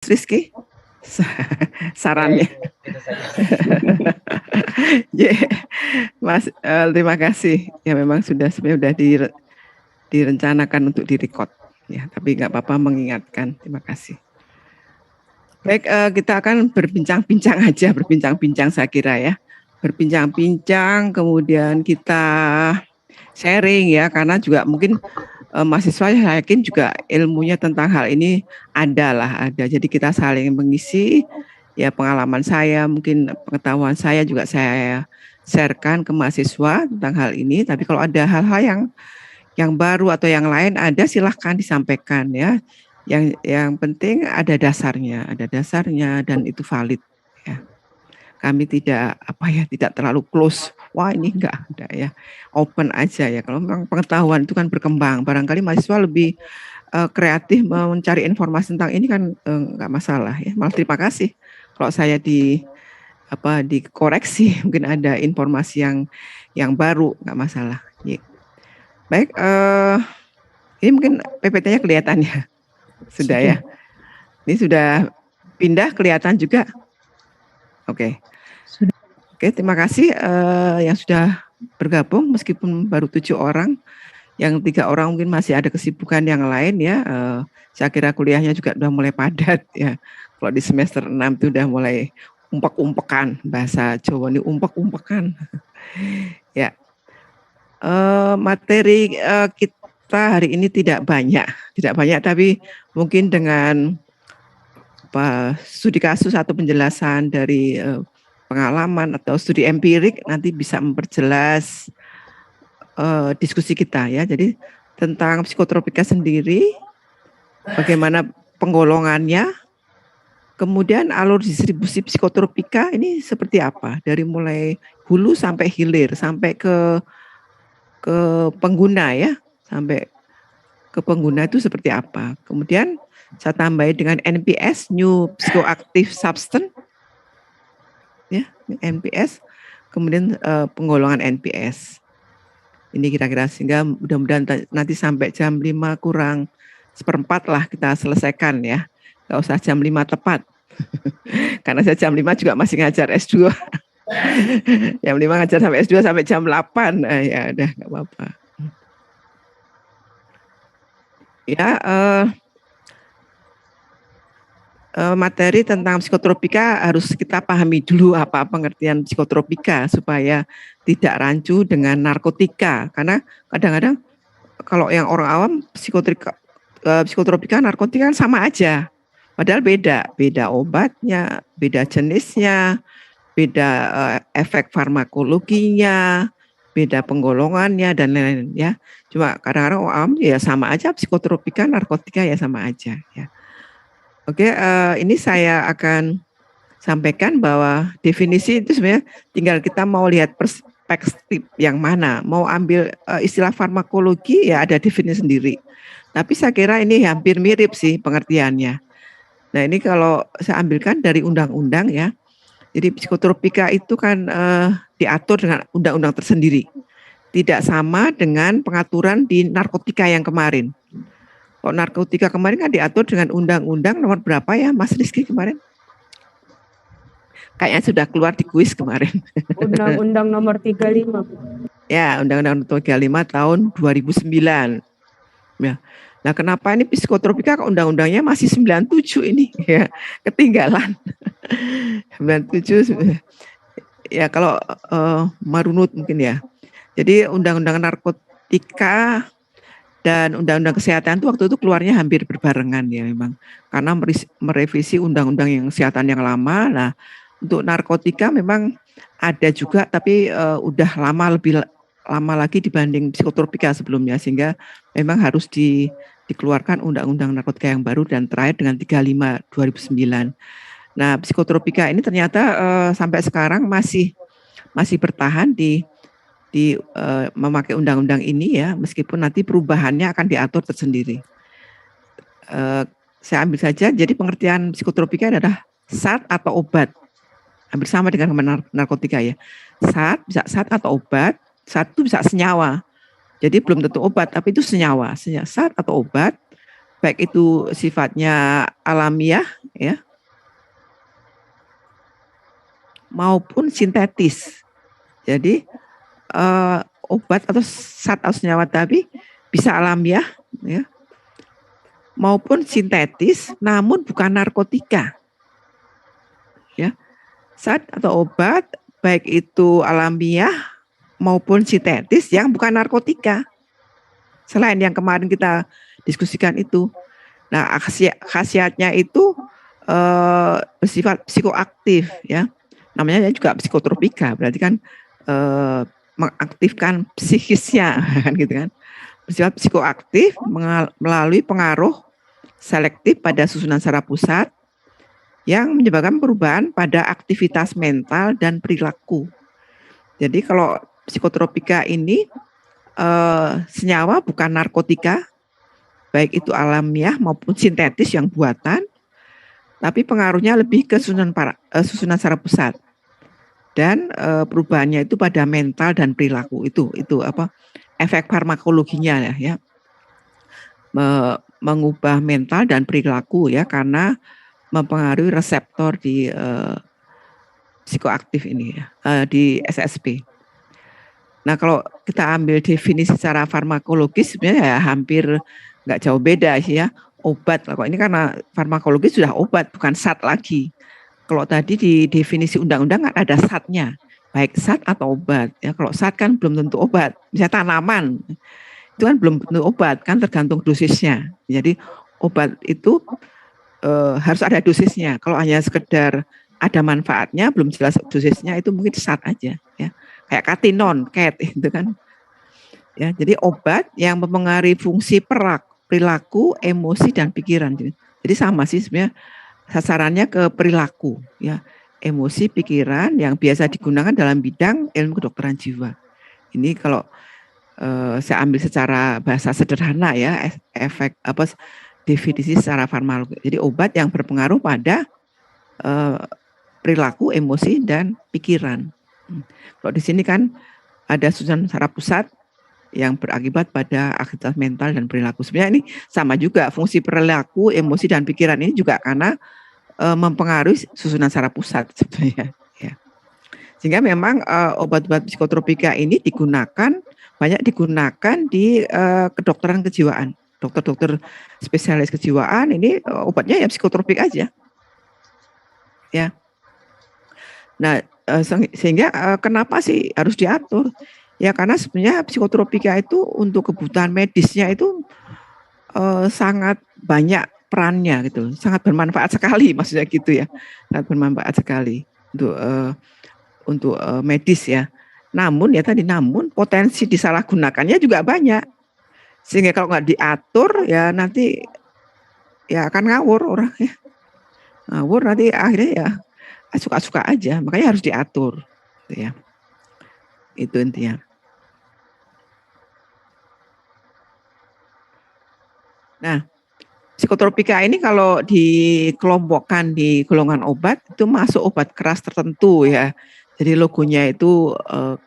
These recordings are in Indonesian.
Rizky, sarannya. Mas, terima kasih. Ya memang sebenarnya sudah direncanakan untuk direcord. Ya, tapi nggak apa-apa mengingatkan. Terima kasih. Baik, kita akan berbincang-bincang saya kira ya. Berbincang-bincang, kemudian kita sharing ya, karena juga mungkin mahasiswa saya yakin juga ilmunya tentang hal ini ada. Jadi kita saling mengisi ya, pengalaman saya, mungkin pengetahuan saya juga saya sharekan ke mahasiswa tentang hal ini. Tapi kalau ada hal-hal yang baru atau yang lain ada, silahkan disampaikan ya. Yang penting ada dasarnya dan itu valid ya. Kami tidak terlalu close. Wah, ini enggak ada ya. Open aja ya. Kalau memang pengetahuan itu kan berkembang, barangkali mahasiswa lebih kreatif mencari informasi tentang ini kan enggak masalah ya. Malah terima kasih kalau saya dikoreksi, mungkin ada informasi yang baru, enggak masalah. Ya. Baik, ini mungkin PPT-nya kelihatan ya. Sudah ya. Ini sudah pindah kelihatan juga. Oke. Oke, terima kasih yang sudah bergabung meskipun baru 7 orang. Yang 3 orang mungkin masih ada kesibukan yang lain ya. Saya kira kuliahnya juga udah mulai padat ya. Kalau di semester 6 itu udah mulai umpek-umpekan, bahasa Jawa ini umpek-umpekan. Ya. Materi kita hari ini tidak banyak tapi mungkin dengan studi kasus atau penjelasan dari pengalaman atau studi empirik nanti bisa memperjelas diskusi kita ya. Jadi tentang psikotropika sendiri, bagaimana penggolongannya, kemudian alur distribusi psikotropika ini seperti apa, dari mulai hulu sampai hilir, sampai ke pengguna ya, sampai ke pengguna itu seperti apa. Kemudian saya tambahin dengan NPS, New Psychoactive Substance, ya, NPS, kemudian penggolongan NPS. Ini kira-kira sehingga mudah-mudahan nanti sampai jam 5 kurang seperempat lah kita selesaikan ya. Nggak usah jam 5 tepat. Karena saya jam 5 juga masih ngajar S2. Jam 5 ngajar sampai S2 sampai jam 8. Ya udah nggak apa-apa. Ya, materi tentang psikotropika harus kita pahami dulu apa pengertian psikotropika supaya tidak rancu dengan narkotika. Karena kadang-kadang kalau yang orang awam psikotropika, narkotika kan sama aja. Padahal beda obatnya, beda jenisnya, beda efek farmakologinya, beda penggolongannya dan lain-lain ya. Cuma kadang-kadang orang awam ya sama aja, psikotropika, narkotika ya sama aja ya. Oke, ini saya akan sampaikan bahwa definisi itu sebenarnya tinggal kita mau lihat perspektif yang mana. Mau ambil istilah farmakologi ya ada definisi sendiri. Tapi saya kira ini hampir mirip sih pengertiannya. Nah, ini kalau saya ambilkan dari undang-undang ya. Jadi psikotropika itu kan diatur dengan undang-undang tersendiri. Tidak sama dengan pengaturan di narkotika yang kemarin. Kalau narkotika kemarin kan diatur dengan undang-undang nomor berapa ya Mas Rizky kemarin? Kayaknya sudah keluar di kuis kemarin. Undang-undang nomor 35. Ya, Undang-Undang nomor 35 tahun 2009. Ya. Nah, kenapa ini psikotropika undang-undangnya masih 97 ini ya, ketinggalan. 97 ya kalau marunut mungkin ya. Jadi undang-undang narkotika dan undang-undang kesehatan itu waktu itu keluarnya hampir berbarengan ya memang. Karena merevisi undang-undang yang kesehatan yang lama. Nah, untuk narkotika memang ada juga tapi udah lebih lama lagi dibanding psikotropika sebelumnya, sehingga memang harus dikeluarkan undang-undang narkotika yang baru dan terakhir dengan 35 2009. Nah, psikotropika ini ternyata sampai sekarang masih bertahan di memakai undang-undang ini ya, meskipun nanti perubahannya akan diatur tersendiri. Saya ambil saja, jadi pengertian psikotropika adalah zat atau obat, hampir sama dengan narkotika ya. Bisa zat atau obat, zat itu bisa senyawa. Jadi belum tentu obat, tapi itu senyawa. Zat atau obat baik itu sifatnya alamiah ya maupun sintetis. Jadi obat atau zat atau senyawa tadi bisa alamiah ya maupun sintetis namun bukan narkotika. Ya. Zat atau obat baik itu alamiah maupun sintetis yang bukan narkotika. Selain yang kemarin kita diskusikan itu. Nah, khasiatnya itu bersifat psikoaktif ya. Namanya juga psikotropika, berarti kan mengaktifkan psikisnya kan gitu kan. Bersifat psikoaktif melalui pengaruh selektif pada susunan saraf pusat yang menyebabkan perubahan pada aktivitas mental dan perilaku. Jadi kalau psikotropika ini senyawa bukan narkotika, baik itu alamiah maupun sintetis yang buatan, tapi pengaruhnya lebih ke susunan saraf pusat dan perubahannya itu pada mental dan perilaku. Itu apa efek farmakologinya ya mengubah mental dan perilaku ya karena mempengaruhi reseptor di psikoaktif ini ya di SSP. Nah kalau kita ambil definisi secara farmakologis sebenarnya ya hampir nggak jauh beda sih ya, obat. Kok ini karena farmakologis sudah obat bukan zat lagi. Kalau tadi di definisi undang-undang ada zatnya, baik zat atau obat ya. Kalau zat kan belum tentu obat, misalnya tanaman itu kan belum tentu obat kan tergantung dosisnya. Jadi obat itu harus ada dosisnya. Kalau hanya sekedar ada manfaatnya belum jelas dosisnya itu mungkin zat aja ya. Kayak katinon, ket itu kan. Ya, jadi obat yang mempengaruhi fungsi perilaku, emosi dan pikiran. Jadi sama sih sebenarnya sasarannya ke perilaku ya. Emosi, pikiran yang biasa digunakan dalam bidang ilmu kedokteran jiwa. Ini kalau saya ambil secara bahasa sederhana ya, efek apa definisi secara farmakologi. Jadi obat yang berpengaruh pada perilaku, emosi dan pikiran. Kalau di sini kan ada susunan saraf pusat yang berakibat pada aktivitas mental dan perilaku. Sebenarnya ini sama juga fungsi perilaku, emosi dan pikiran ini juga karena mempengaruhi susunan saraf pusat sebetulnya. Ya. Sehingga memang obat-obat psikotropika ini banyak digunakan di kedokteran kejiwaan. Dokter-dokter spesialis kejiwaan ini obatnya ya psikotropik aja. Ya. Nah, sehingga kenapa sih harus diatur? Ya karena sebenarnya psikotropika itu untuk kebutuhan medisnya itu sangat banyak perannya gitu, sangat bermanfaat sekali maksudnya gitu ya, sangat bermanfaat sekali untuk medis ya. Namun potensi disalahgunakannya juga banyak, sehingga kalau nggak diatur ya nanti ya akan ngawur orang ya, ngawur nanti akhirnya ya suka-suka aja, makanya harus diatur, gitu ya. Itu intinya. Nah, psikotropika ini kalau dikelompokkan di golongan obat itu masuk obat keras tertentu ya. Jadi logonya itu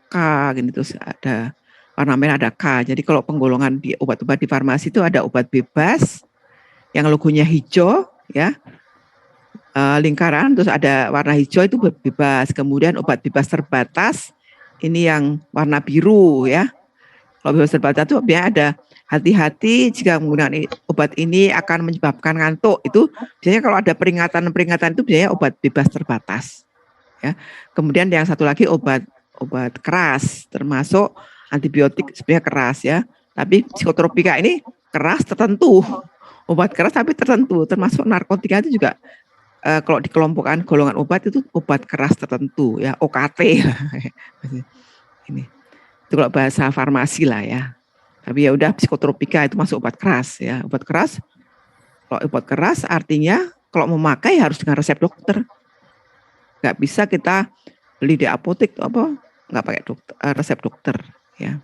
K gitu, terus ada warna merah ada K. Jadi kalau penggolongan di obat-obat di farmasi itu ada obat bebas yang logonya hijau ya. Lingkaran terus ada warna hijau itu bebas. Kemudian obat bebas terbatas ini yang warna biru ya. Kalau bebas terbatas itu biasanya ada hati-hati jika menggunakan obat ini akan menyebabkan ngantuk. Itu biasanya kalau ada peringatan-peringatan itu biasanya obat bebas terbatas. Ya. Kemudian yang satu lagi obat keras, termasuk antibiotik sebenarnya keras ya. Tapi psikotropika ini keras tertentu. Obat keras tapi tertentu, termasuk narkotika itu juga kalau dikelompokkan golongan obat itu obat keras tertentu ya, OKT. Ini. Itu kalau bahasa farmasi lah ya. Tapi ya udah psikotropika itu masuk obat keras ya. Obat keras, kalau obat keras artinya kalau memakai harus dengan resep dokter. Nggak bisa kita beli di apotek apa nggak pakai resep dokter ya.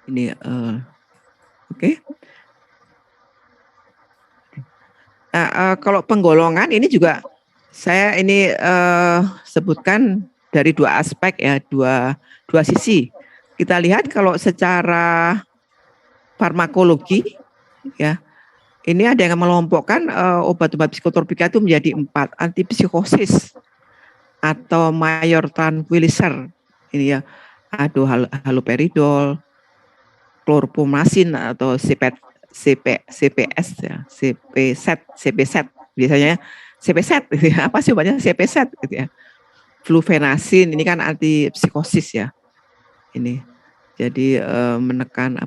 Ini oke. Nah, kalau penggolongan ini juga saya ini sebutkan dari dua aspek ya, dua sisi. Kita lihat kalau secara farmakologi ya. Ini ada yang melompokkan obat-obat psikotropika itu menjadi 4, antipsikosis atau mayor tranquilizer. Ini ya, haloperidol, klorpromazin atau CPS ya, CPZ biasanya CPZ gitu ya. Apa sih obatnya CPZ gitu ya. Flufenazin ini kan antipsikosis ya. Ini. Jadi menekan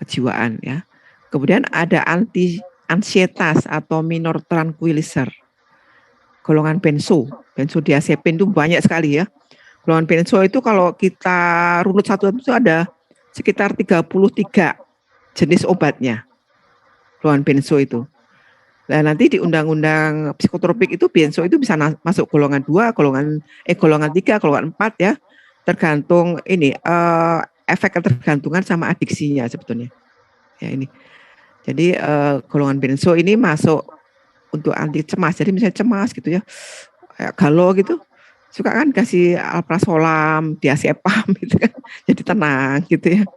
kejiwaan ya. Kemudian ada ansietas atau minor tranquilizer. Golongan benzodiazepin itu banyak sekali ya. Golongan benzo itu kalau kita runut satu itu ada sekitar 33 jenis obatnya. Golongan benzo itu. Nah, nanti di undang-undang psikotropik itu benzo itu bisa masuk golongan 2, golongan 3, golongan 4 ya. Tergantung ini efek ketergantungan sama adiksinya sebetulnya. Ya ini. Jadi golongan benzo ini masuk untuk anti cemas. Jadi misalnya cemas gitu ya. Kayak galau gitu. Suka kan kasih alprazolam, diazepam gitu kan. Jadi tenang gitu ya.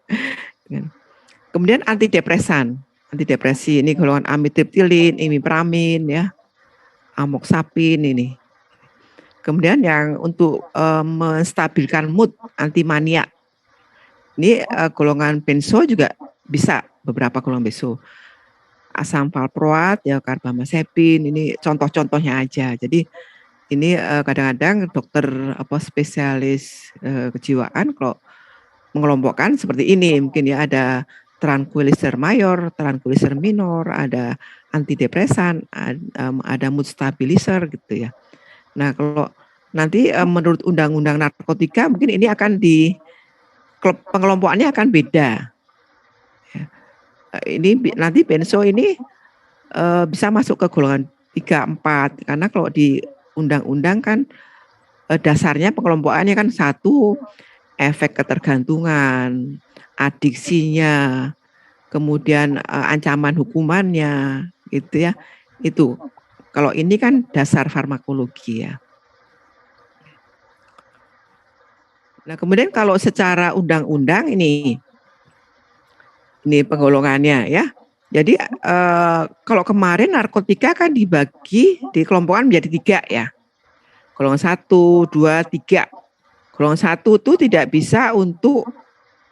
Kemudian antidepresi ini golongan amitriptilin, imipramine ya. Amoxapin ini. Kemudian yang untuk menstabilkan mood, antimania. Ini golongan benzo juga bisa, beberapa golongan benzo. Asam valproat, ya karbamazepin, ini contoh-contohnya aja. Jadi ini kadang-kadang dokter spesialis kejiwaan kalau mengelompokkan seperti ini, mungkin ya ada tranquilizer mayor, tranquilizer minor, ada antidepresan, ada mood stabilizer gitu ya. Nah kalau nanti menurut undang-undang narkotika mungkin ini akan pengelompokannya akan beda. Ya. Ini nanti benzo ini bisa masuk ke golongan 3, 4 karena kalau di undang-undang kan dasarnya pengelompokannya kan 1 efek ketergantungan, adiksinya, kemudian ancaman hukumannya gitu ya. Itu kalau ini kan dasar farmakologi ya. Nah, kemudian kalau secara undang-undang ini penggolongannya ya. Jadi kalau kemarin narkotika kan dikelompokkan menjadi 3 ya. Golongan 1, 2, 3. Golongan 1 itu tidak bisa untuk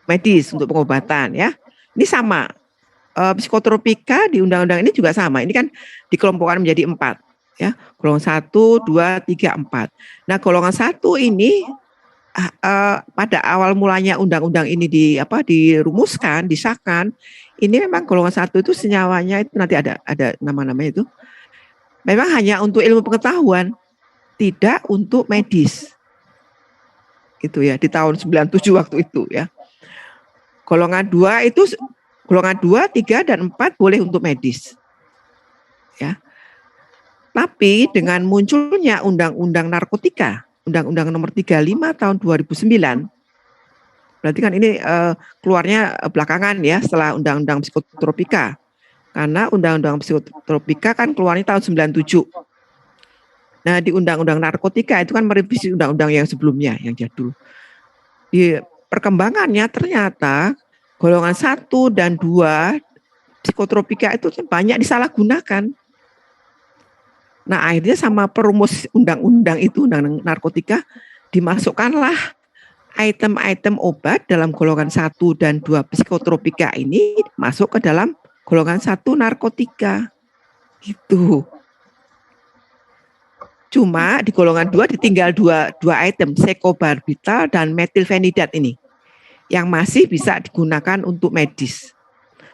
medis, untuk pengobatan ya. Ini sama. Psikotropika di undang-undang ini juga sama. Ini kan dikelompokkan menjadi 4 ya. Golongan 1, 2, 3, 4. Nah, golongan 1 ini pada awal mulanya undang-undang ini dirumuskan, disahkan, ini memang golongan 1 itu senyawanya itu nanti ada nama-namanya itu. Memang hanya untuk ilmu pengetahuan, tidak untuk medis. Itu ya, di tahun 97 waktu itu ya. Golongan 2 itu golongan 2, 3 dan 4 boleh untuk medis. Ya. Tapi dengan munculnya undang-undang narkotika, Undang-Undang Nomor 35 tahun 2009. Berarti kan ini keluarnya belakangan ya setelah Undang-Undang Psikotropika. Karena Undang-Undang Psikotropika kan keluarnya tahun 97. Nah, di Undang-Undang Narkotika itu kan merevisi undang-undang yang sebelumnya, yang jadul. Di perkembangannya ternyata golongan 1 dan 2 psikotropika itu banyak disalahgunakan. Nah, akhirnya sama perumus undang-undang itu, undang-undang narkotika, dimasukkanlah item-item obat dalam golongan 1 dan 2 psikotropika ini masuk ke dalam golongan 1 narkotika. Gitu. Cuma di golongan 2 ditinggal dua item, sekobarbital dan metilfenidat ini yang masih bisa digunakan untuk medis.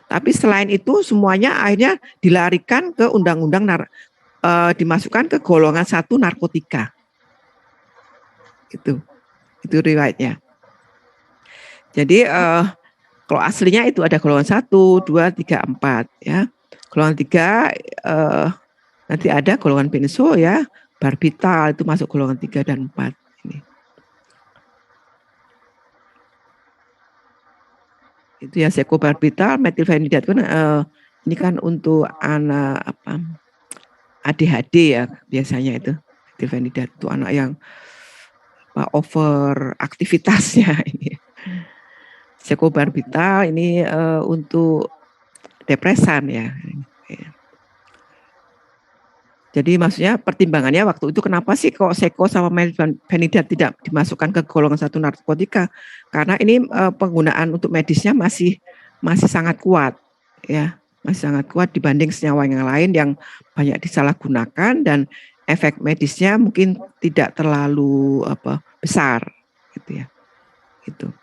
Tapi selain itu semuanya akhirnya dilarikan ke undang-undang dimasukkan ke golongan 1 narkotika. Itu riwayatnya. Jadi kalau aslinya itu ada golongan 1, 2, 3, 4 ya. Golongan 3 nanti ada golongan benzo ya, barbital itu masuk golongan 3 dan 4 ini. Itu ya sekobarbital, metilfenidat kan ini kan untuk anak ADHD ya biasanya itu. Metilfenidat itu anak yang over aktivitasnya ini. sekobarbital ini untuk depresan ya. Jadi maksudnya pertimbangannya waktu itu kenapa sih kok seko sama metilfenidat tidak dimasukkan ke golongan 1 narkotika? Karena ini penggunaan untuk medisnya masih sangat kuat ya, masih sangat kuat dibanding senyawa yang lain yang banyak disalahgunakan dan efek medisnya mungkin tidak terlalu besar gitu ya. Itu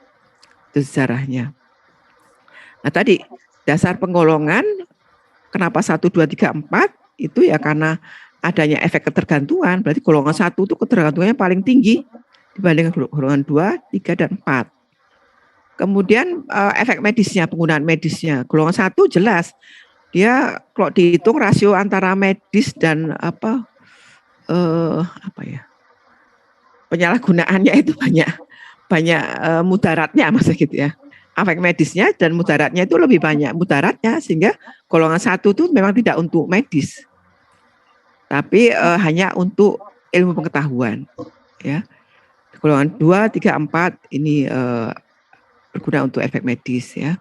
sejarahnya. Nah tadi dasar penggolongan kenapa 1, 2, 3, 4 itu ya karena adanya efek ketergantungan, berarti golongan 1 itu ketergantungannya paling tinggi dibanding golongan 2, 3, dan 4. Kemudian efek medisnya, penggunaan medisnya, golongan 1 jelas dia kalau dihitung rasio antara medis dan penyalahgunaannya itu banyak mudaratnya maksudnya gitu ya. Efek medisnya dan mudaratnya itu lebih banyak mudaratnya sehingga golongan 1 itu memang tidak untuk medis. Tapi hanya untuk ilmu pengetahuan ya. Golongan 2, 3, 4 ini berguna untuk efek medis ya.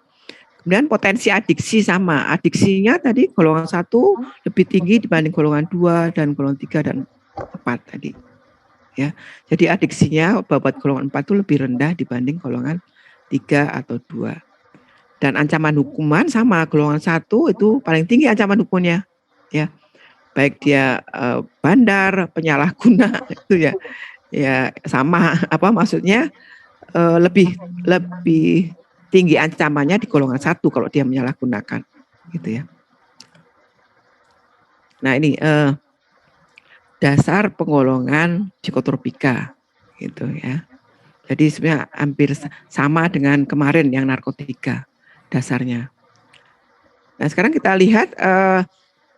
Kemudian potensi adiksi sama. Adiksinya tadi golongan 1 lebih tinggi dibanding golongan 2 dan golongan 3 dan 4 tadi. Ya. Jadi adiksinya buat golongan 4 itu lebih rendah dibanding golongan 3 atau 2. Dan ancaman hukuman sama, golongan 1 itu paling tinggi ancaman hukumnya. Ya. Baik dia bandar, penyalahguna itu ya. Ya sama maksudnya lebih tinggi ancamannya di golongan 1 kalau dia menyalahgunakan gitu ya. Nah, ini dasar penggolongan psikotropika gitu ya. Jadi sebenarnya hampir sama dengan kemarin yang narkotika dasarnya. Nah, sekarang kita lihat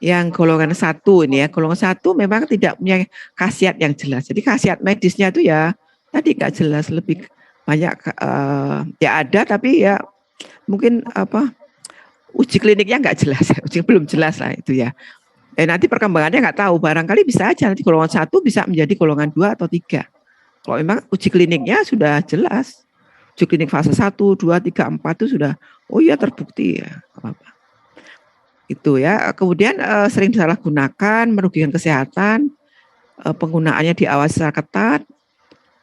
yang golongan 1 ini ya. Golongan 1 memang tidak punya khasiat yang jelas. Jadi khasiat medisnya itu ya tadi nggak jelas, lebih banyak ya ada tapi ya mungkin uji kliniknya nggak jelas, belum jelas lah itu ya. Nanti perkembangannya nggak tahu, barangkali bisa aja nanti golongan 1 bisa menjadi golongan 2 atau 3. Kalau memang uji kliniknya sudah jelas, uji klinik fase 1, 2, 3, 4 itu sudah, oh iya terbukti ya, apa-apa. Itu ya. Kemudian sering disalahgunakan, merugikan kesehatan, penggunaannya diawasi secara ketat,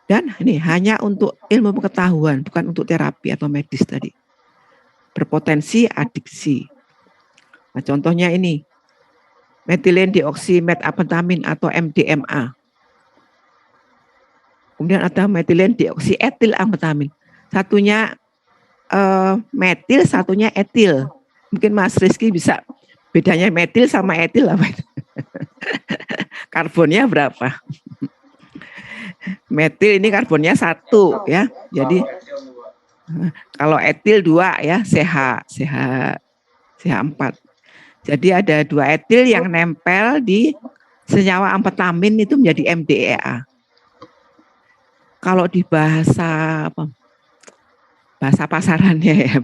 dan ini hanya untuk ilmu pengetahuan, bukan untuk terapi atau medis tadi. Berpotensi adiksi. Nah, contohnya ini, metilen dioksimetamfetamin atau MDMA. Kemudian ada metilen dioksietilamfetamin. Satunya metil, satunya etil. Mungkin Mas Rizky bisa bedanya metil sama etil apa itu? Karbonnya berapa? Metil ini karbonnya 1 ya. Jadi kalau etil 2 ya, CH4. Jadi ada 2 etil yang nempel di senyawa amfetamin itu menjadi MDEA. Kalau di bahasa pasarannya ya,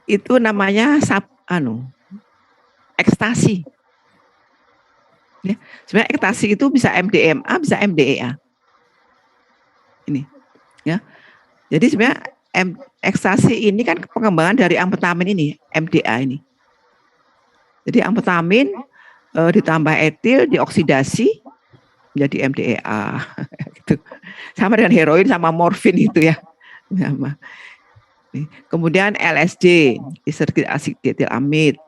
itu namanya ekstasi. Ya, sebenarnya ekstasi itu bisa MDMA, bisa MDEA. Ini, ya. Jadi sebenarnya ekstasi ini kan pengembangan dari amfetamin ini, MDA ini. Jadi amfetamin ditambah etil, dioksidasi menjadi MDEA. Gitu. Sama dengan heroin sama morfin itu ya. Sama. Kemudian LSD, lisergid asid dietilamid,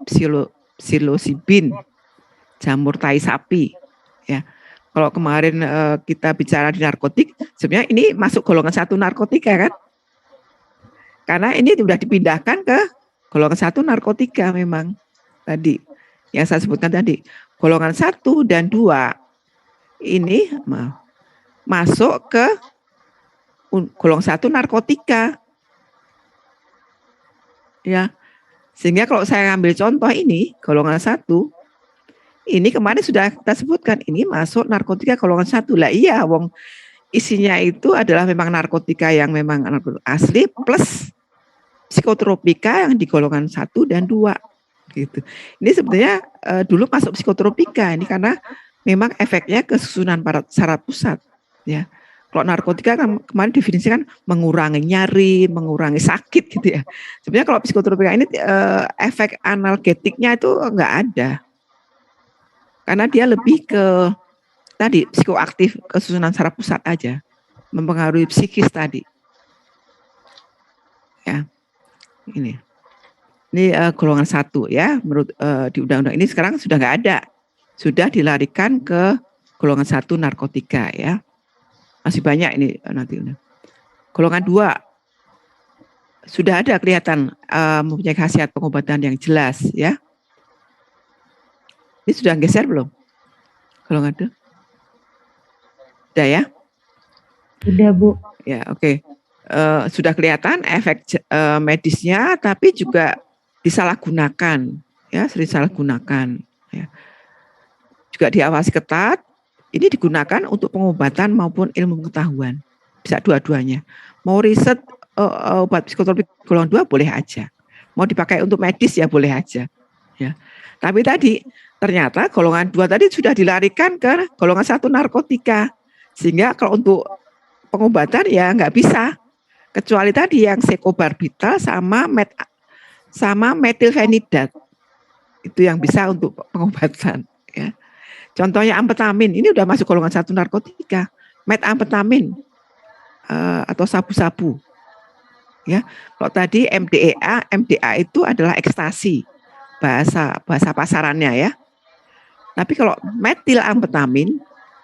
psilocybin, jamur tai sapi. Ya, kalau kemarin kita bicara di narkotik, sebenarnya ini masuk golongan 1 narkotika kan? Karena ini sudah dipindahkan ke golongan 1 narkotika memang tadi yang saya sebutkan tadi. Golongan 1 dan 2 ini masuk ke golongan 1 narkotika. Ya, sehingga kalau saya ambil contoh ini golongan 1, ini kemarin sudah kita sebutkan ini masuk narkotika golongan 1 lah. Iya, wong isinya itu adalah memang narkotika yang memang asli plus psikotropika yang di golongan 1 dan 2 gitu. Ini sebenarnya dulu masuk psikotropika ini karena memang efeknya ke susunan saraf pusat ya. Kalau narkotika kan kemarin definisinya kan mengurangi nyeri, mengurangi sakit gitu ya. Sebenarnya kalau psikotropika ini efek analgetiknya itu enggak ada. Karena dia lebih ke tadi psikoaktif, kesusunan saraf pusat aja, mempengaruhi psikis tadi. Ya, ini golongan 1 ya, menurut di undang-undang ini sekarang sudah nggak ada, sudah dilarikan ke golongan 1 narkotika ya. Masih banyak ini nanti. Golongan 2 sudah ada kelihatan mempunyai khasiat pengobatan yang jelas ya. Ini sudah geser belum? Golongan 2? Sudah ya? Sudah, Bu. Ya, oke. Sudah kelihatan efek medisnya, tapi juga disalahgunakan, ya, sering disalahgunakan. Ya. Juga diawasi ketat. Ini digunakan untuk pengobatan maupun ilmu pengetahuan, bisa dua-duanya. Mau riset obat psikotropik golongan 2 boleh aja. Mau dipakai untuk medis ya boleh aja. Ya. Tapi tadi ternyata golongan 2 tadi sudah dilarikan ke golongan 1 narkotika, sehingga kalau untuk pengobatan ya nggak bisa, kecuali tadi yang sekobarbital sama metilfenidat itu yang bisa untuk pengobatan ya. Contohnya amfetamin ini udah masuk golongan 1 narkotika, metamfetamin atau sabu-sabu ya. Kalau tadi MDA itu adalah ekstasi bahasa pasarannya ya. Tapi kalau metilamfetamin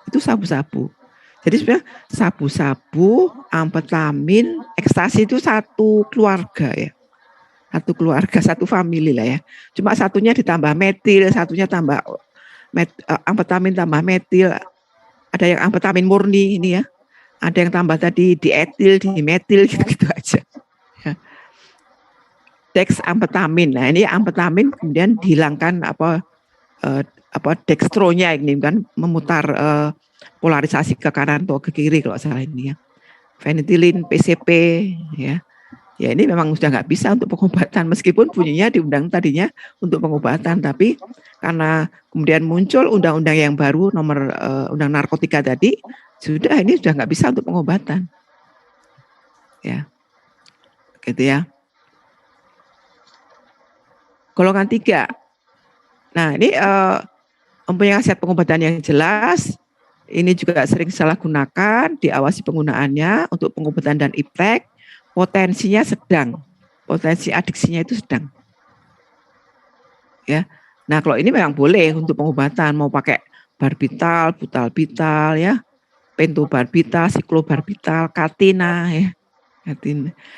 itu sabu-sabu. Jadi sebenarnya sabu-sabu, amfetamin, ekstasi itu satu keluarga ya. Satu keluarga, satu famili lah ya. Cuma satunya ditambah metil, satunya tambah amfetamin tambah metil. Ada yang amfetamin murni ini ya. Ada yang tambah tadi dietil, dimetil gitu aja. Ya. Dexamfetamin. Nah, ini amfetamin kemudian dihilangkan dextronya ini kan memutar polarisasi ke kanan atau ke kiri kalau salah ini ya. Fenitilin, PCP ya. Ya ini memang sudah nggak bisa untuk pengobatan meskipun bunyinya diundang tadinya untuk pengobatan, tapi karena kemudian muncul undang-undang yang baru nomor undang narkotika tadi, sudah ini sudah nggak bisa untuk pengobatan. Ya. Gitu ya. Golongan 3. Nah, ini mempunyai khasiat pengobatan yang jelas. Ini juga sering salah gunakan, diawasi penggunaannya untuk pengobatan dan iptek. Potensinya sedang, potensi adiksinya itu sedang. Ya. Nah, kalau ini memang boleh untuk pengobatan, mau pakai barbital, butalbital ya, pentobarbital, siklobarbital, katina ya.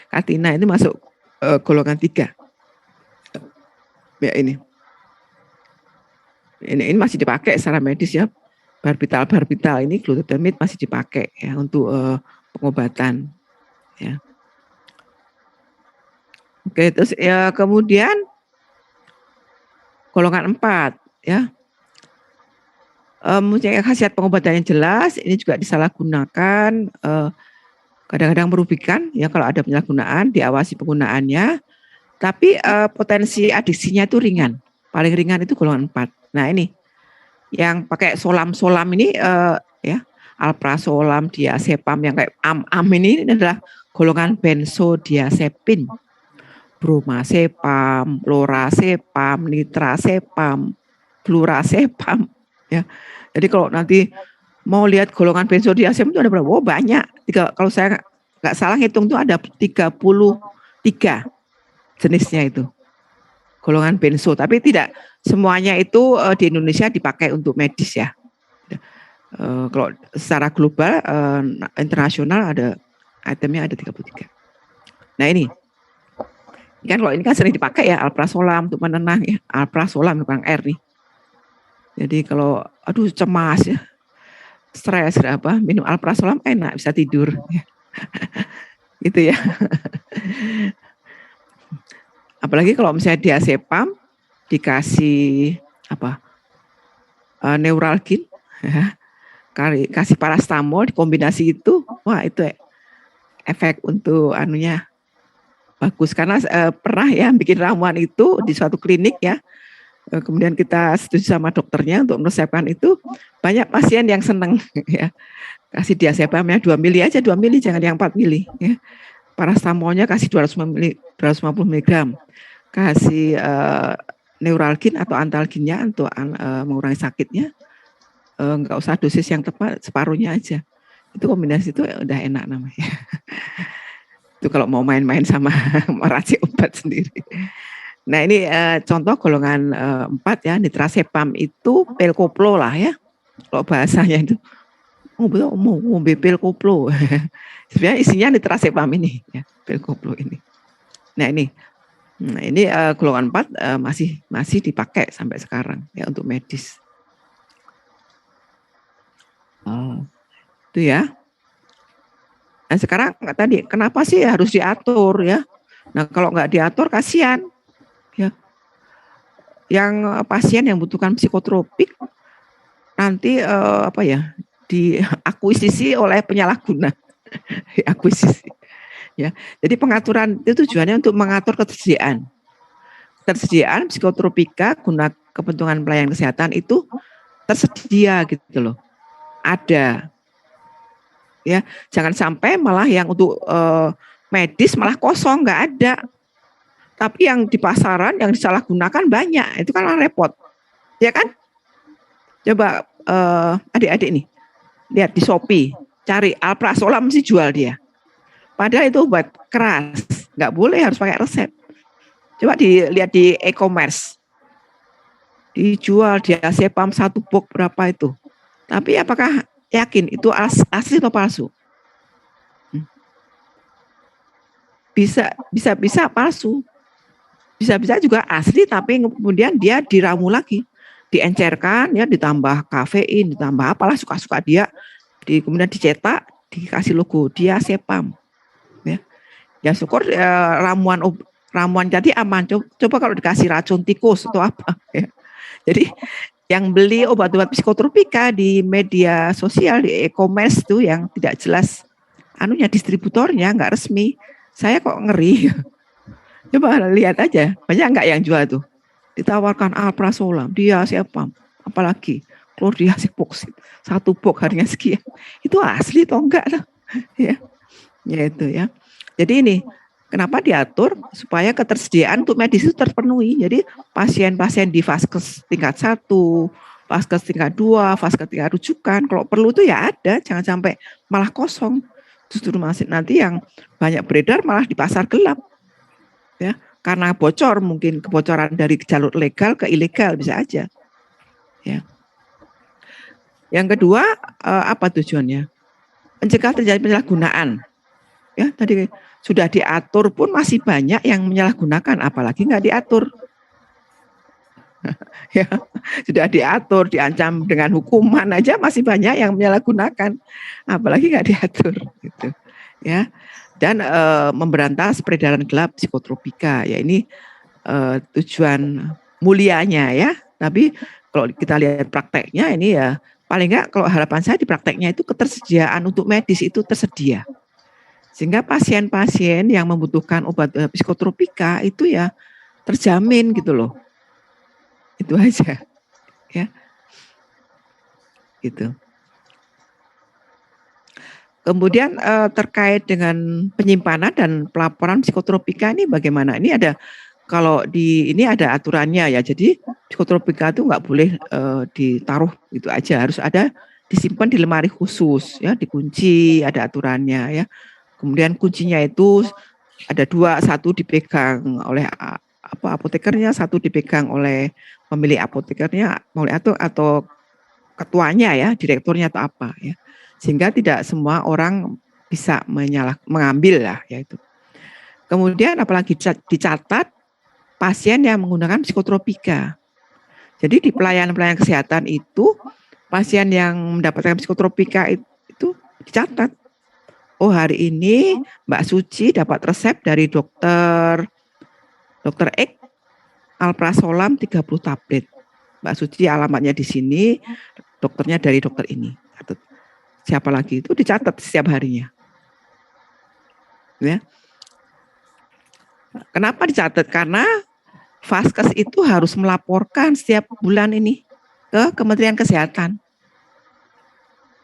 Katina ini masuk golongan 3. Ya ini masih dipakai secara medis ya. Barbital ini glutamate masih dipakai ya untuk pengobatan ya. Oke, terus ya kemudian golongan 4 ya. Mempunyai khasiat pengobatan yang jelas, ini juga disalahgunakan, kadang-kadang merugikan ya kalau ada penyalahgunaan, diawasi penggunaannya, tapi potensi adiksinya itu ringan. Paling ringan itu golongan 4. Nah, ini yang pakai solam ini ya, alprazolam, diazepam yang kayak am ini adalah golongan benzodiazepin. Bromazepam, lorazepam, nitrazepam, flurazepam ya. Jadi kalau nanti mau lihat golongan benzodiazepam itu ada berapa? Oh, banyak. Kalau saya nggak salah hitung itu ada 33 jenisnya itu. Golongan benzo, tapi tidak semuanya itu di Indonesia dipakai untuk medis ya. Kalau secara global internasional ada itemnya ada 33. Nah, ini kan kalau ini kan sering dipakai ya alprazolam untuk menenang ya, alprazolam bukan R nih. Jadi kalau aduh cemas ya, stres apa, minum alprazolam enak bisa tidur ya. Gitu ya. Apalagi kalau misalnya diazepam dikasih apa? Neuralgin ya. Kasih parastamol dikombinasi itu, wah itu efek untuk anunya bagus karena pernah ya bikin ramuan itu di suatu klinik ya. Kemudian kita setuju sama dokternya untuk meresepkan itu, banyak pasien yang senang ya. Kasih diazepamnya 2 mili aja, 2 mili, jangan yang 4 mili. Ya. Paracetamolnya kasih 250 mg. Kasih neuralgin atau antalginnya untuk mengurangi sakitnya. Nggak usah dosis yang tepat, separuhnya aja. Itu kombinasi itu udah enak namanya. Itu kalau mau main-main sama meracik obat sendiri. Nah ini contoh golongan 4 ya, nitrazepam itu pil koplo lah ya. Kalau bahasanya itu mau pil koplo. Sebenarnya isinya nitrazepam ini ya, pil koplo ini. Nah ini golongan 4 masih dipakai sampai sekarang ya untuk medis. Itu ya. Nah sekarang tadi kenapa sih harus diatur ya? Nah kalau nggak diatur kasihan ya. Yang pasien yang membutuhkan psikotropik nanti diakuisisi oleh penyalahguna. Akuisisi. Ya. Jadi pengaturan itu tujuannya untuk mengatur ketersediaan psikotropika guna kepentingan pelayanan kesehatan itu tersedia gitu loh. Ada. Ya, jangan sampai malah yang untuk medis malah kosong, nggak ada. Tapi yang di pasaran yang disalahgunakan banyak, itu kan repot, ya kan? Coba adik-adik nih, lihat di Shopee, cari alprazolam sih jual dia. Padahal itu obat keras, nggak boleh, harus pakai resep. Coba dilihat di e-commerce, dijual diazepam 1 box berapa itu. Tapi apakah yakin itu asli atau palsu? Bisa palsu. Bisa juga asli tapi kemudian dia diramu lagi, diencerkan ya, ditambah kafein, ditambah apalah suka-suka dia, kemudian dicetak, dikasih logo diazepam. Ya syukur ramuan jadi aman. Coba kalau dikasih racun tikus atau apa ya. Jadi yang beli obat-obat psikotropika di media sosial, di e-commerce tuh yang tidak jelas distributornya, nggak resmi, saya kok ngeri. Coba lihat aja, banyak nggak yang jual tuh, ditawarkan alprazolam, diazepam, apalagi chlordiazepoksid 1 box harganya sekian, itu asli atau enggak lah ya itu ya. Jadi ini kenapa diatur supaya ketersediaan untuk medis itu terpenuhi. Jadi pasien-pasien di vaskes tingkat 1, vaskes tingkat 2, vaskes tingkat rujukan, kalau perlu tuh ya ada, jangan sampai malah kosong. Justru masih nanti yang banyak beredar malah di pasar gelap. Ya, karena bocor, mungkin kebocoran dari jalur legal ke ilegal bisa aja. Ya. Yang kedua, apa tujuannya? Mencegah terjadi penyalahgunaan. Ya, tadi sudah diatur pun masih banyak yang menyalahgunakan, apalagi nggak diatur. Ya, sudah diatur, diancam dengan hukuman aja masih banyak yang menyalahgunakan, apalagi nggak diatur. Gitu. Ya. Dan memberantas peredaran gelap psikotropika, ya ini tujuan mulianya ya. Tapi kalau kita lihat prakteknya ini ya paling enggak, kalau harapan saya di prakteknya itu ketersediaan untuk medis itu tersedia, sehingga pasien-pasien yang membutuhkan obat psikotropika itu ya terjamin gitu loh. Itu aja ya gitu. Kemudian terkait dengan penyimpanan dan pelaporan psikotropika ini bagaimana? Ini ada, kalau ini ada aturannya ya. Jadi psikotropika itu nggak boleh ditaruh gitu aja, harus ada disimpan di lemari khusus ya, dikunci, ada aturannya ya. Kemudian kuncinya itu ada 2, 1 dipegang oleh apotekernya, 1 dipegang oleh pemilik apotekernya, atau ketuanya ya, direkturnya atau apa ya. Sehingga tidak semua orang bisa mengambil lah ya itu. Kemudian apalagi dicatat pasien yang menggunakan psikotropika. Jadi di pelayanan kesehatan itu pasien yang mendapatkan psikotropika itu dicatat. Oh hari ini Mbak Suci dapat resep dari dokter X alprazolam 30 tablet. Mbak Suci alamatnya di sini, dokternya dari dokter ini. Siapa lagi itu dicatat setiap harinya. Ya. Kenapa dicatat? Karena vaskes itu harus melaporkan setiap bulan ini ke Kementerian Kesehatan.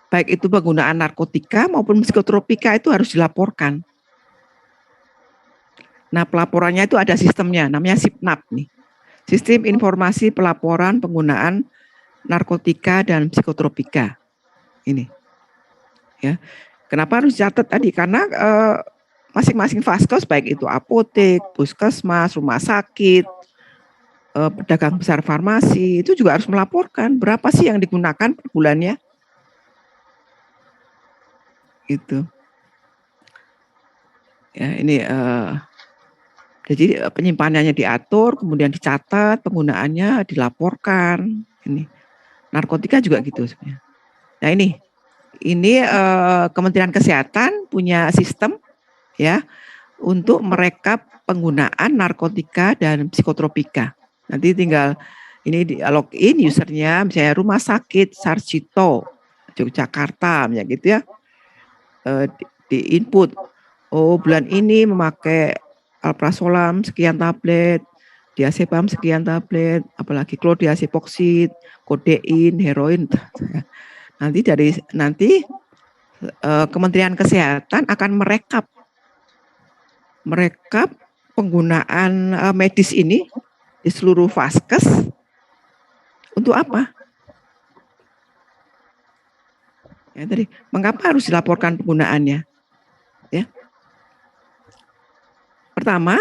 baik itu penggunaan narkotika maupun psikotropika itu harus dilaporkan. Nah, pelaporannya itu ada sistemnya, namanya SIPNAP nih. Sistem Informasi Pelaporan Penggunaan Narkotika dan Psikotropika. Ini. Ya. Kenapa harus dicatat tadi? Karena masing-masing vaskes, baik itu apotek, puskesmas, rumah sakit, pedagang besar farmasi, itu juga harus melaporkan berapa sih yang digunakan per bulannya. Itu. Ya, ini jadi penyimpanannya diatur, kemudian dicatat, penggunaannya dilaporkan. Ini narkotika juga gitu sebenarnya. Nah ini Kementerian Kesehatan punya sistem ya untuk merekap penggunaan narkotika dan psikotropika. Nanti tinggal ini di login usernya, misalnya Rumah Sakit Sarjito Yogyakarta, ya gitu ya. Di input, oh bulan ini memakai alprazolam sekian tablet, diazepam sekian tablet, apalagi klordiazepoksid, kodein, heroin. Nanti Kementerian Kesehatan akan merekap penggunaan medis ini di seluruh vaskes untuk apa? Ya, tadi, mengapa harus dilaporkan penggunaannya? Ya. Pertama,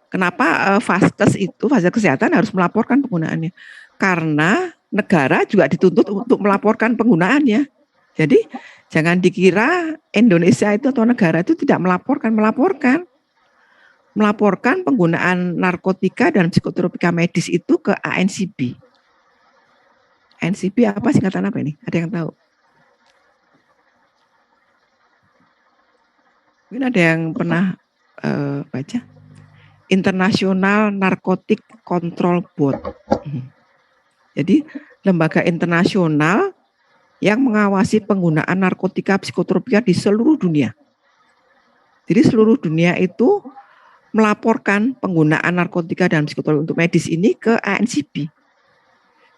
kenapa vaskes kesehatan harus melaporkan penggunaannya? Karena negara juga dituntut untuk melaporkan penggunaannya. Jadi jangan dikira Indonesia itu atau negara itu tidak melaporkan penggunaan narkotika dan psikotropika medis itu ke ANCB. ANCB apa, singkatan apa ini? Ada yang tahu? Mungkin ada yang pernah baca? International Narcotic Control Board. Jadi lembaga internasional yang mengawasi penggunaan narkotika psikotropika di seluruh dunia. Jadi seluruh dunia itu melaporkan penggunaan narkotika dan psikotropika untuk medis ini ke ANCB.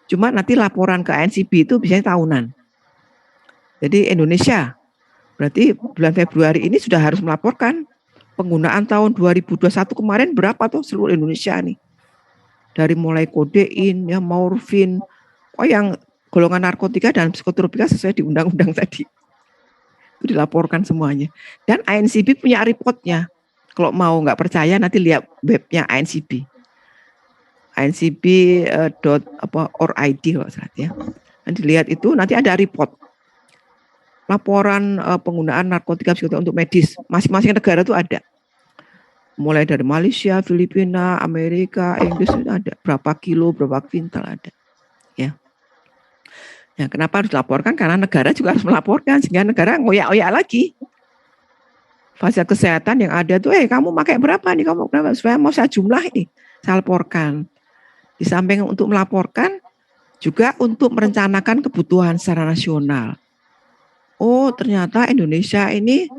Cuma nanti laporan ke ANCB itu biasanya tahunan. Jadi Indonesia berarti bulan Februari ini sudah harus melaporkan penggunaan tahun 2021 kemarin berapa tuh seluruh Indonesia nih. Dari mulai kodein, ya morfin, yang golongan narkotika dan psikotropika sesuai di undang-undang tadi. Itu dilaporkan semuanya. Dan ANCB punya reportnya. Kalau mau nggak percaya nanti lihat webnya ANCB. ANCB.org kalau salah ya. Nanti lihat itu, nanti ada report. Laporan penggunaan narkotika psikotropika untuk medis. Masing-masing negara itu ada. Mulai dari Malaysia, Filipina, Amerika, Inggris itu ada. Berapa kilo, berapa kuintal ada. Ya. Ya, kenapa harus dilaporkan? Karena negara juga harus melaporkan. Sehingga negara ngoyak-oyak lagi. Fasilitas kesehatan yang ada tuh, kamu pakai berapa nih? Kamu berapa? Supaya mau saya jumlah ini. Saya laporkan. Di samping untuk melaporkan, juga untuk merencanakan kebutuhan secara nasional. Oh, ternyata Indonesia ini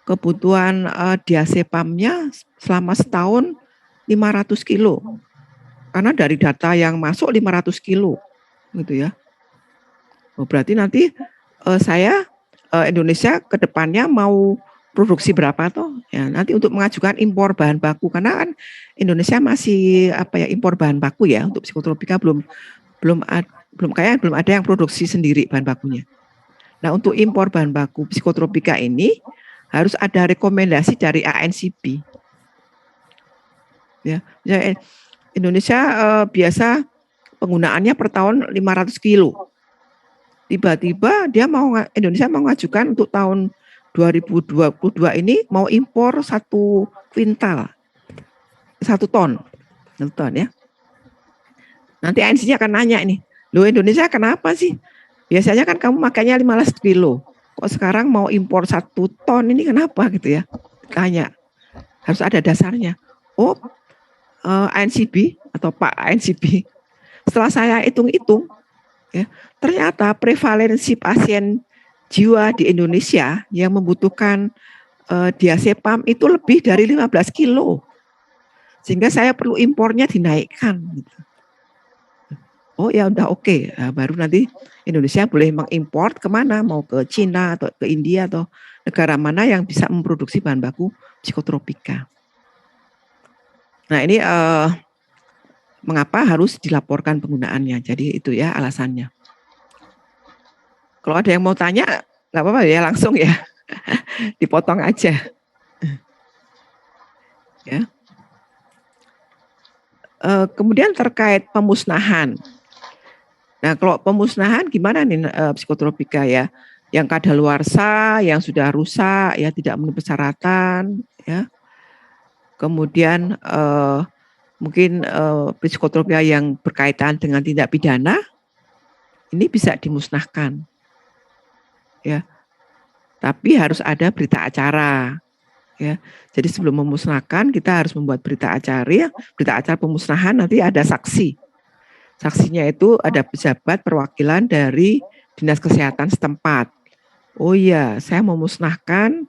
kebutuhan diazepamnya selama setahun 500 kilo. Karena dari data yang masuk 500 kilo. Gitu ya. Oh, berarti nanti Indonesia ke depannya mau produksi berapa toh? Ya, nanti untuk mengajukan impor bahan baku, karena kan Indonesia masih impor bahan baku ya untuk psikotropika belum ada yang produksi sendiri bahan bakunya. Nah, untuk impor bahan baku psikotropika ini harus ada rekomendasi dari ANCB. Ya, Indonesia biasa penggunaannya per tahun 500 kilo. Tiba-tiba Indonesia mau mengajukan untuk tahun 2022 ini mau impor 1 kuintal, 1 ton ya. Nanti ANC-nya akan nanya ini, loh Indonesia kenapa sih? Biasanya kan kamu makanya 15 kilo, kok sekarang mau impor 1 ton ini kenapa gitu ya? Tanya, harus ada dasarnya. Oh, ANCB atau Pak ANCB, setelah saya hitung-hitung, ya, ternyata prevalensi pasien jiwa di Indonesia yang membutuhkan diazepam itu lebih dari 15 kilo. Sehingga saya perlu impornya dinaikkan. Gitu. Oh ya udah oke. Nah, baru nanti Indonesia boleh mengimpor kemana, mau ke Cina atau ke India atau negara mana yang bisa memproduksi bahan baku psikotropika. Nah ini mengapa harus dilaporkan penggunaannya? Jadi itu ya alasannya. Kalau ada yang mau tanya, nggak apa-apa ya, langsung ya, dipotong aja. Ya. Kemudian terkait pemusnahan. Nah, kalau pemusnahan gimana nih psikotropika ya? Yang kadaluarsa, yang sudah rusak, ya tidak memenuhi persyaratan, ya. Kemudian mungkin psikotropika yang berkaitan dengan tindak pidana, ini bisa dimusnahkan, ya. Tapi harus ada berita acara, ya. Jadi sebelum memusnahkan kita harus membuat berita acara pemusnahan, nanti ada saksi. Saksinya itu ada pejabat perwakilan dari Dinas Kesehatan setempat. Oh iya, saya memusnahkan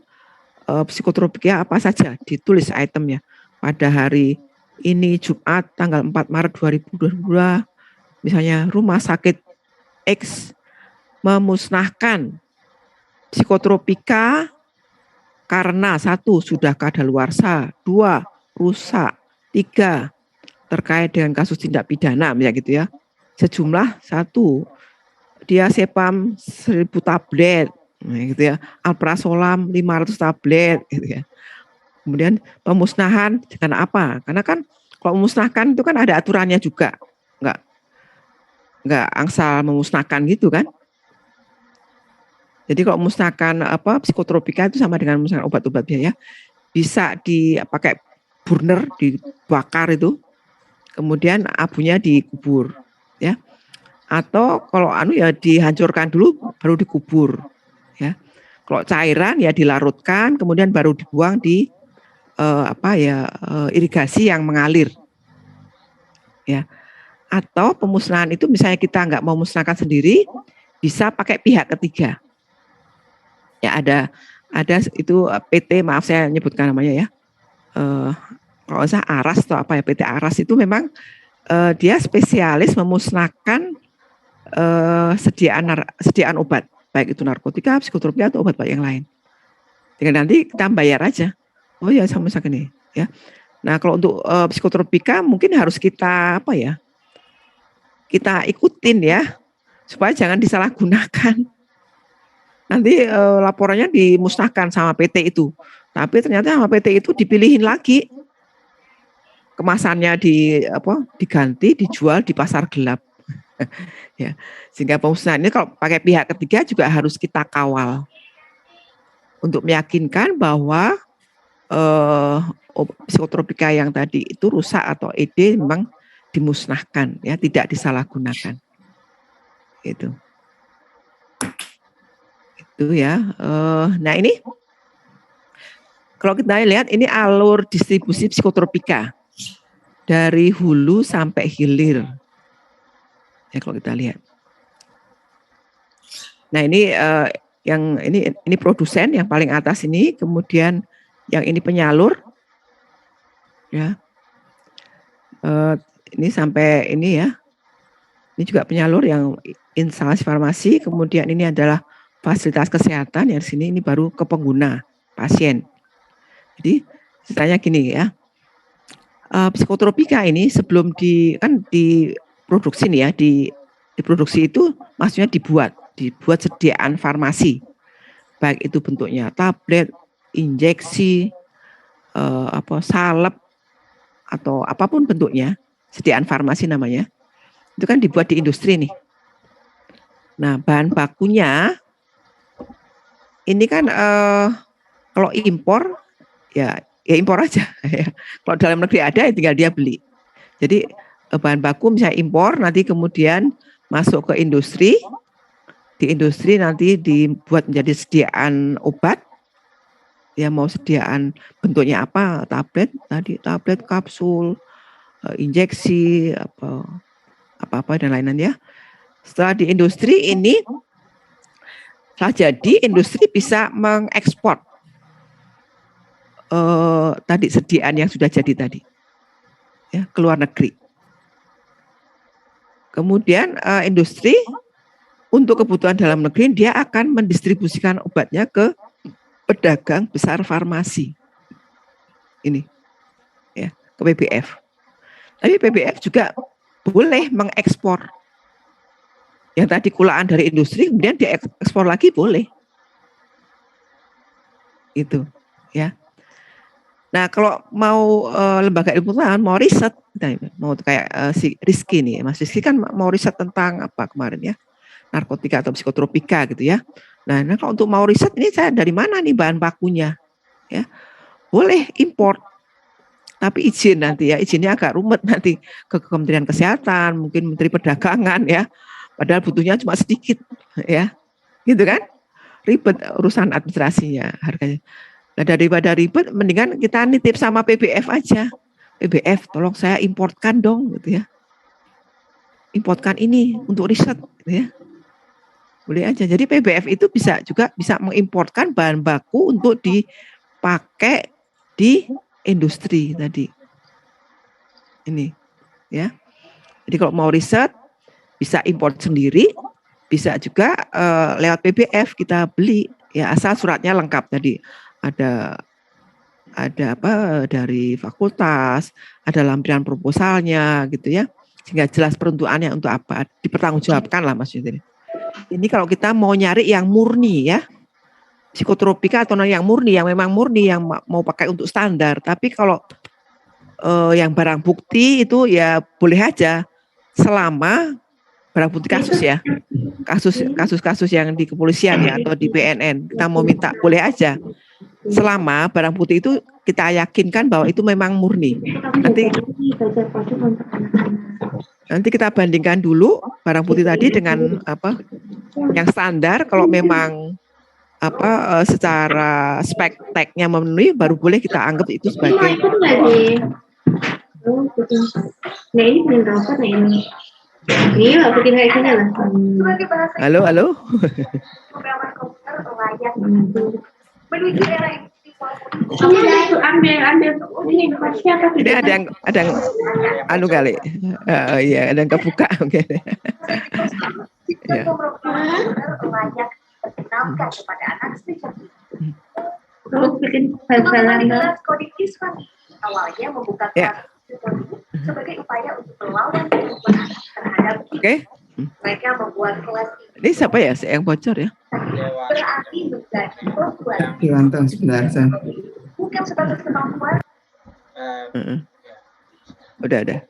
psikotropika apa saja, ditulis itemnya. Pada hari ini Jumat tanggal 4 Maret 2022, misalnya rumah sakit X memusnahkan psikotropika karena 1 sudah kadaluarsa, 2 rusak, 3 terkait dengan kasus tindak pidana, misalnya gitu ya. Sejumlah 1 diazepam 1000 tablet, gitu ya. Alprazolam 500 tablet, gitu ya. Kemudian pemusnahan dengan apa? Karena kan kalau memusnahkan itu kan ada aturannya juga, nggak angsal memusnahkan gitu kan. Jadi kalau memusnahkan psikotropika itu sama dengan memusnahkan obat-obat ya, bisa dipakai burner, dibakar itu, kemudian abunya dikubur, ya. Atau kalau ya dihancurkan dulu baru dikubur, ya. Kalau cairan ya dilarutkan kemudian baru dibuang di irigasi yang mengalir, ya. Atau pemusnahan itu misalnya kita nggak mau musnahkan sendiri, bisa pakai pihak ketiga. Ya ada itu PT, maaf saya nyebutkan namanya ya. Kalau saya Aras atau apa ya, PT Aras itu memang dia spesialis memusnahkan sediaan obat, baik itu narkotika, psikotropika atau obat-obat yang lain. Tinggal nanti kita bayar aja. Oh ya sama ini ya. Nah kalau untuk psikotropika mungkin harus kita kita ikutin ya, supaya jangan disalahgunakan. Nanti laporannya dimusnahkan sama PT itu, tapi ternyata sama PT itu dipilihin lagi, kemasannya diganti, dijual di pasar gelap. Ya, sehingga pemusnahan ini kalau pakai pihak ketiga juga harus kita kawal untuk meyakinkan bahwa psikotropika yang tadi itu rusak atau ED memang dimusnahkan, ya, tidak disalahgunakan. Itu ya. Nah ini kalau kita lihat ini alur distribusi psikotropika dari hulu sampai hilir. Ya kalau kita lihat. Nah ini yang ini produsen yang paling atas ini, kemudian yang ini penyalur, ya. Ini sampai ini ya. Ini juga penyalur yang instalasi farmasi, kemudian ini adalah fasilitas kesehatan, yang di sini ini baru ke pengguna, pasien. Jadi ceritanya gini ya, psikotropika ini sebelum diproduksi nih ya, diproduksi itu maksudnya dibuat sediaan farmasi, baik itu bentuknya tablet, injeksi, salep atau apapun bentuknya, sediaan farmasi namanya, itu kan dibuat di industri nih. Nah bahan bakunya ini kan kalau impor ya impor aja. Kalau dalam negeri ada ya tinggal dia beli. Jadi bahan baku misalnya impor, nanti kemudian masuk ke industri, di industri nanti dibuat menjadi sediaan obat, ya mau sediaan bentuknya apa, tablet tadi, tablet, kapsul, injeksi, apa dan lain-lain ya. Setelah di industri ini, jadi industri bisa mengekspor tadi sediaan yang sudah jadi tadi, ya, ke luar negeri. Kemudian industri untuk kebutuhan dalam negeri dia akan mendistribusikan obatnya ke pedagang besar farmasi. Ini ya, ke PBF. Tapi PBF juga boleh mengekspor. Yang tadi kulaan dari industri kemudian diekspor lagi boleh. Itu ya. Nah, kalau mau lembaga ilmu pengetahuan mau riset, mau kayak si Rizky nih, Mas Rizky kan mau riset tentang apa kemarin ya, narkotika atau psikotropika gitu ya. Nah, kalau untuk mau riset ini saya dari mana nih bahan bakunya? Ya, boleh import, tapi izin nanti ya, izinnya agak rumit nanti ke Kementerian Kesehatan, mungkin Menteri Perdagangan ya, padahal butuhnya cuma sedikit ya, gitu kan? Ribet urusan administrasinya, harganya. Nah, daripada ribet, mendingan kita nitip sama PBF aja. PBF, tolong saya importkan dong, gitu ya. Importkan ini untuk riset, gitu ya. Boleh aja. Jadi PBF itu bisa mengimportkan bahan baku untuk dipakai di industri tadi. Ini, ya. Jadi kalau mau riset, bisa import sendiri, bisa juga lewat PBF kita beli, ya asal suratnya lengkap tadi. Ada apa dari fakultas, ada lampiran proposalnya gitu ya, sehingga jelas peruntukannya untuk apa, dipertanggungjawabkan lah maksudnya. Ini kalau kita mau nyari yang murni ya, psikotropika atau yang murni, yang memang murni, yang mau pakai untuk standar. Tapi kalau yang barang bukti itu ya boleh aja, selama barang bukti kasus ya, kasus-kasus yang di kepolisian ya atau di BNN, kita mau minta boleh aja. Selama barang putih itu kita yakinkan bahwa itu memang murni. Nanti kita bandingkan dulu barang putih tadi dengan apa yang standar. Kalau memang apa secara spek tag-nya memenuhi, baru boleh kita anggap itu sebagai. Nah ini bikin rokok nih ini. Ini lah bikin kayak gini lah. Halo. Ini ada yang anu kali, iya ada yang kebuka mungkin. Ya. Perkenalkan kepada anak sejak ini. Terus bikin file-file awalnya membuka kelas sebagai upaya untuk melawan perubahan terhadap mereka membuat kelas ini siapa ya yang bocor ya? Berarti menjadi pembuat. Iwanto sebentar saya. Bukan sebatas kemampuan. Udah ya.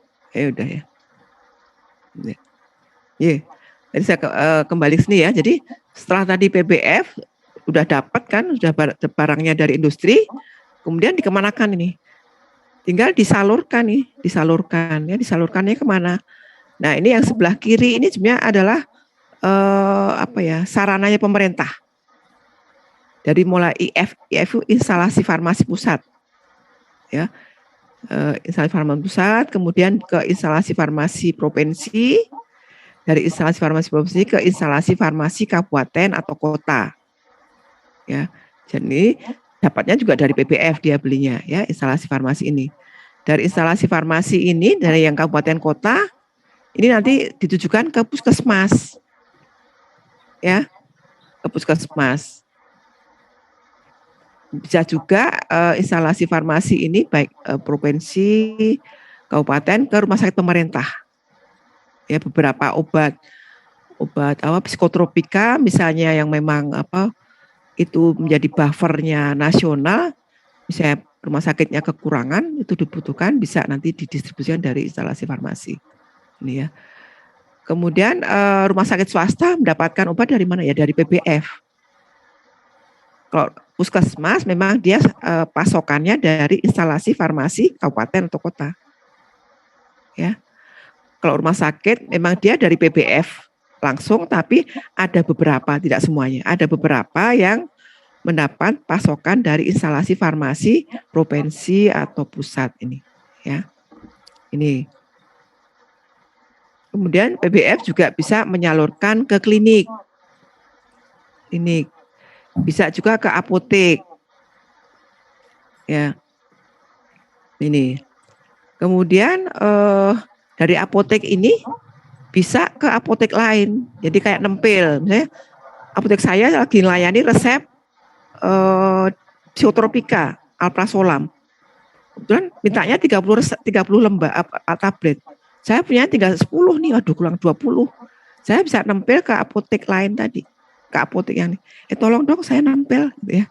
Iya. Jadi saya kembali ke sini ya. Jadi setelah tadi PBF udah dapat kan, sudah barangnya dari industri, kemudian dikemanakan ini? Tinggal disalurkan nih, disalurkannya kemana? Nah ini yang sebelah kiri ini sebenarnya adalah sarananya pemerintah. Dari mulai IF instalasi farmasi pusat, ya, instalasi farmasi pusat, kemudian ke instalasi farmasi provinsi, dari instalasi farmasi provinsi ke instalasi farmasi kabupaten atau kota, ya. Jadi dapatnya juga dari PBF dia belinya, ya, instalasi farmasi ini. Dari instalasi farmasi ini dari yang kabupaten kota, ini nanti ditujukan ke puskesmas, ya, ke puskesmas. Bisa juga instalasi farmasi ini baik provinsi, kabupaten ke rumah sakit pemerintah. Ya, beberapa obat psikotropika misalnya yang memang itu menjadi buffernya nasional, misalnya rumah sakitnya kekurangan, itu dibutuhkan bisa nanti didistribusikan dari instalasi farmasi. Ini ya. Kemudian rumah sakit swasta mendapatkan obat dari mana ya? Dari PBF. Kalau puskesmas memang dia pasokannya dari instalasi farmasi kabupaten atau kota. Ya. Kalau rumah sakit memang dia dari PBF langsung, tapi ada beberapa, tidak semuanya. Ada beberapa yang mendapat pasokan dari instalasi farmasi provinsi atau pusat ini, ya. Ini. Kemudian PBF juga bisa menyalurkan ke klinik. Ini bisa juga ke apotek. Ya. Ini. Kemudian dari apotek ini bisa ke apotek lain. Jadi kayak nempel, misalnya apotek saya lagi melayani resep psikotropika, alprazolam. Kemudian mintanya 30 tablet. Saya punya tinggal 10 nih, aduh kurang 20. Saya bisa nempel ke apotek lain tadi. Ke apotek yang ini. Tolong dong saya nempel gitu ya.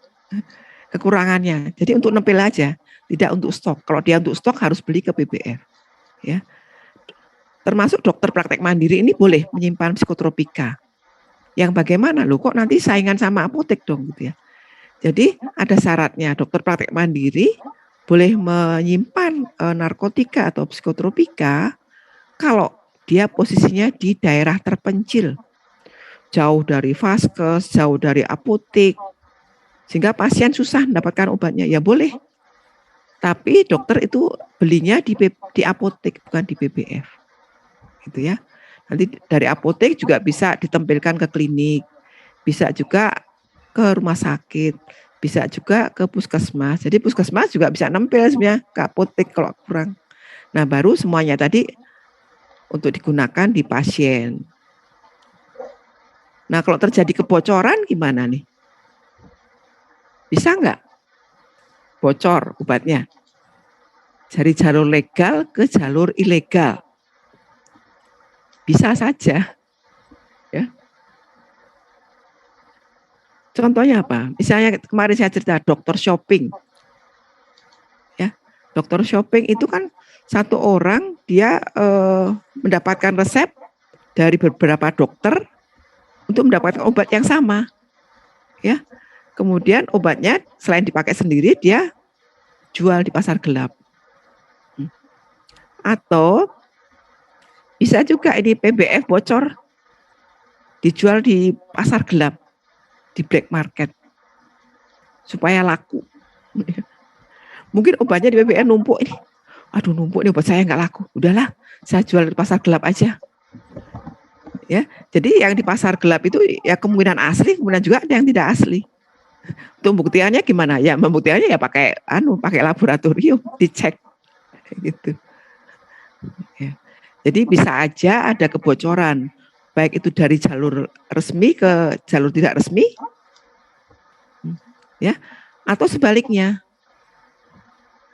Kekurangannya. Jadi untuk nempel aja, tidak untuk stok. Kalau dia untuk stok harus beli ke BBF. Ya. Termasuk dokter praktek mandiri ini boleh menyimpan psikotropika. Yang bagaimana? Loh kok nanti saingan sama apotek dong gitu ya. Jadi ada syaratnya, dokter praktek mandiri boleh menyimpan narkotika atau psikotropika kalau dia posisinya di daerah terpencil, jauh dari vaskes, jauh dari apotek, sehingga pasien susah mendapatkan obatnya, ya boleh. Tapi dokter itu belinya di apotek, bukan di BBF. Gitu ya. Nanti dari apotek juga bisa ditempelkan ke klinik, bisa juga ke rumah sakit, bisa juga ke puskesmas. Jadi puskesmas juga bisa nempel sebenarnya ke apotek kalau kurang. Nah, baru semuanya tadi untuk digunakan di pasien. Nah, kalau terjadi kebocoran gimana nih? Bisa nggak bocor obatnya? Dari jalur legal ke jalur ilegal. Bisa saja. Ya. Contohnya apa? Misalnya kemarin saya cerita dokter shopping. Ya, dokter shopping itu kan satu orang dia mendapatkan resep dari beberapa dokter untuk mendapatkan obat yang sama. Ya. Kemudian obatnya selain dipakai sendiri dia jual di pasar gelap. Atau bisa juga ini PBF bocor dijual di pasar gelap, di black market supaya laku. Mungkin obatnya di PBF numpuk ini. Aduh numpuk nih obat saya nggak laku. Udahlah, saya jual di pasar gelap aja. Ya, jadi yang di pasar gelap itu ya kemungkinan asli, kemungkinan juga ada yang tidak asli. Untuk buktiannya gimana? Ya membuktiannya ya pakai laboratorium dicek gitu. Ya. Jadi bisa aja ada kebocoran, baik itu dari jalur resmi ke jalur tidak resmi, ya, atau sebaliknya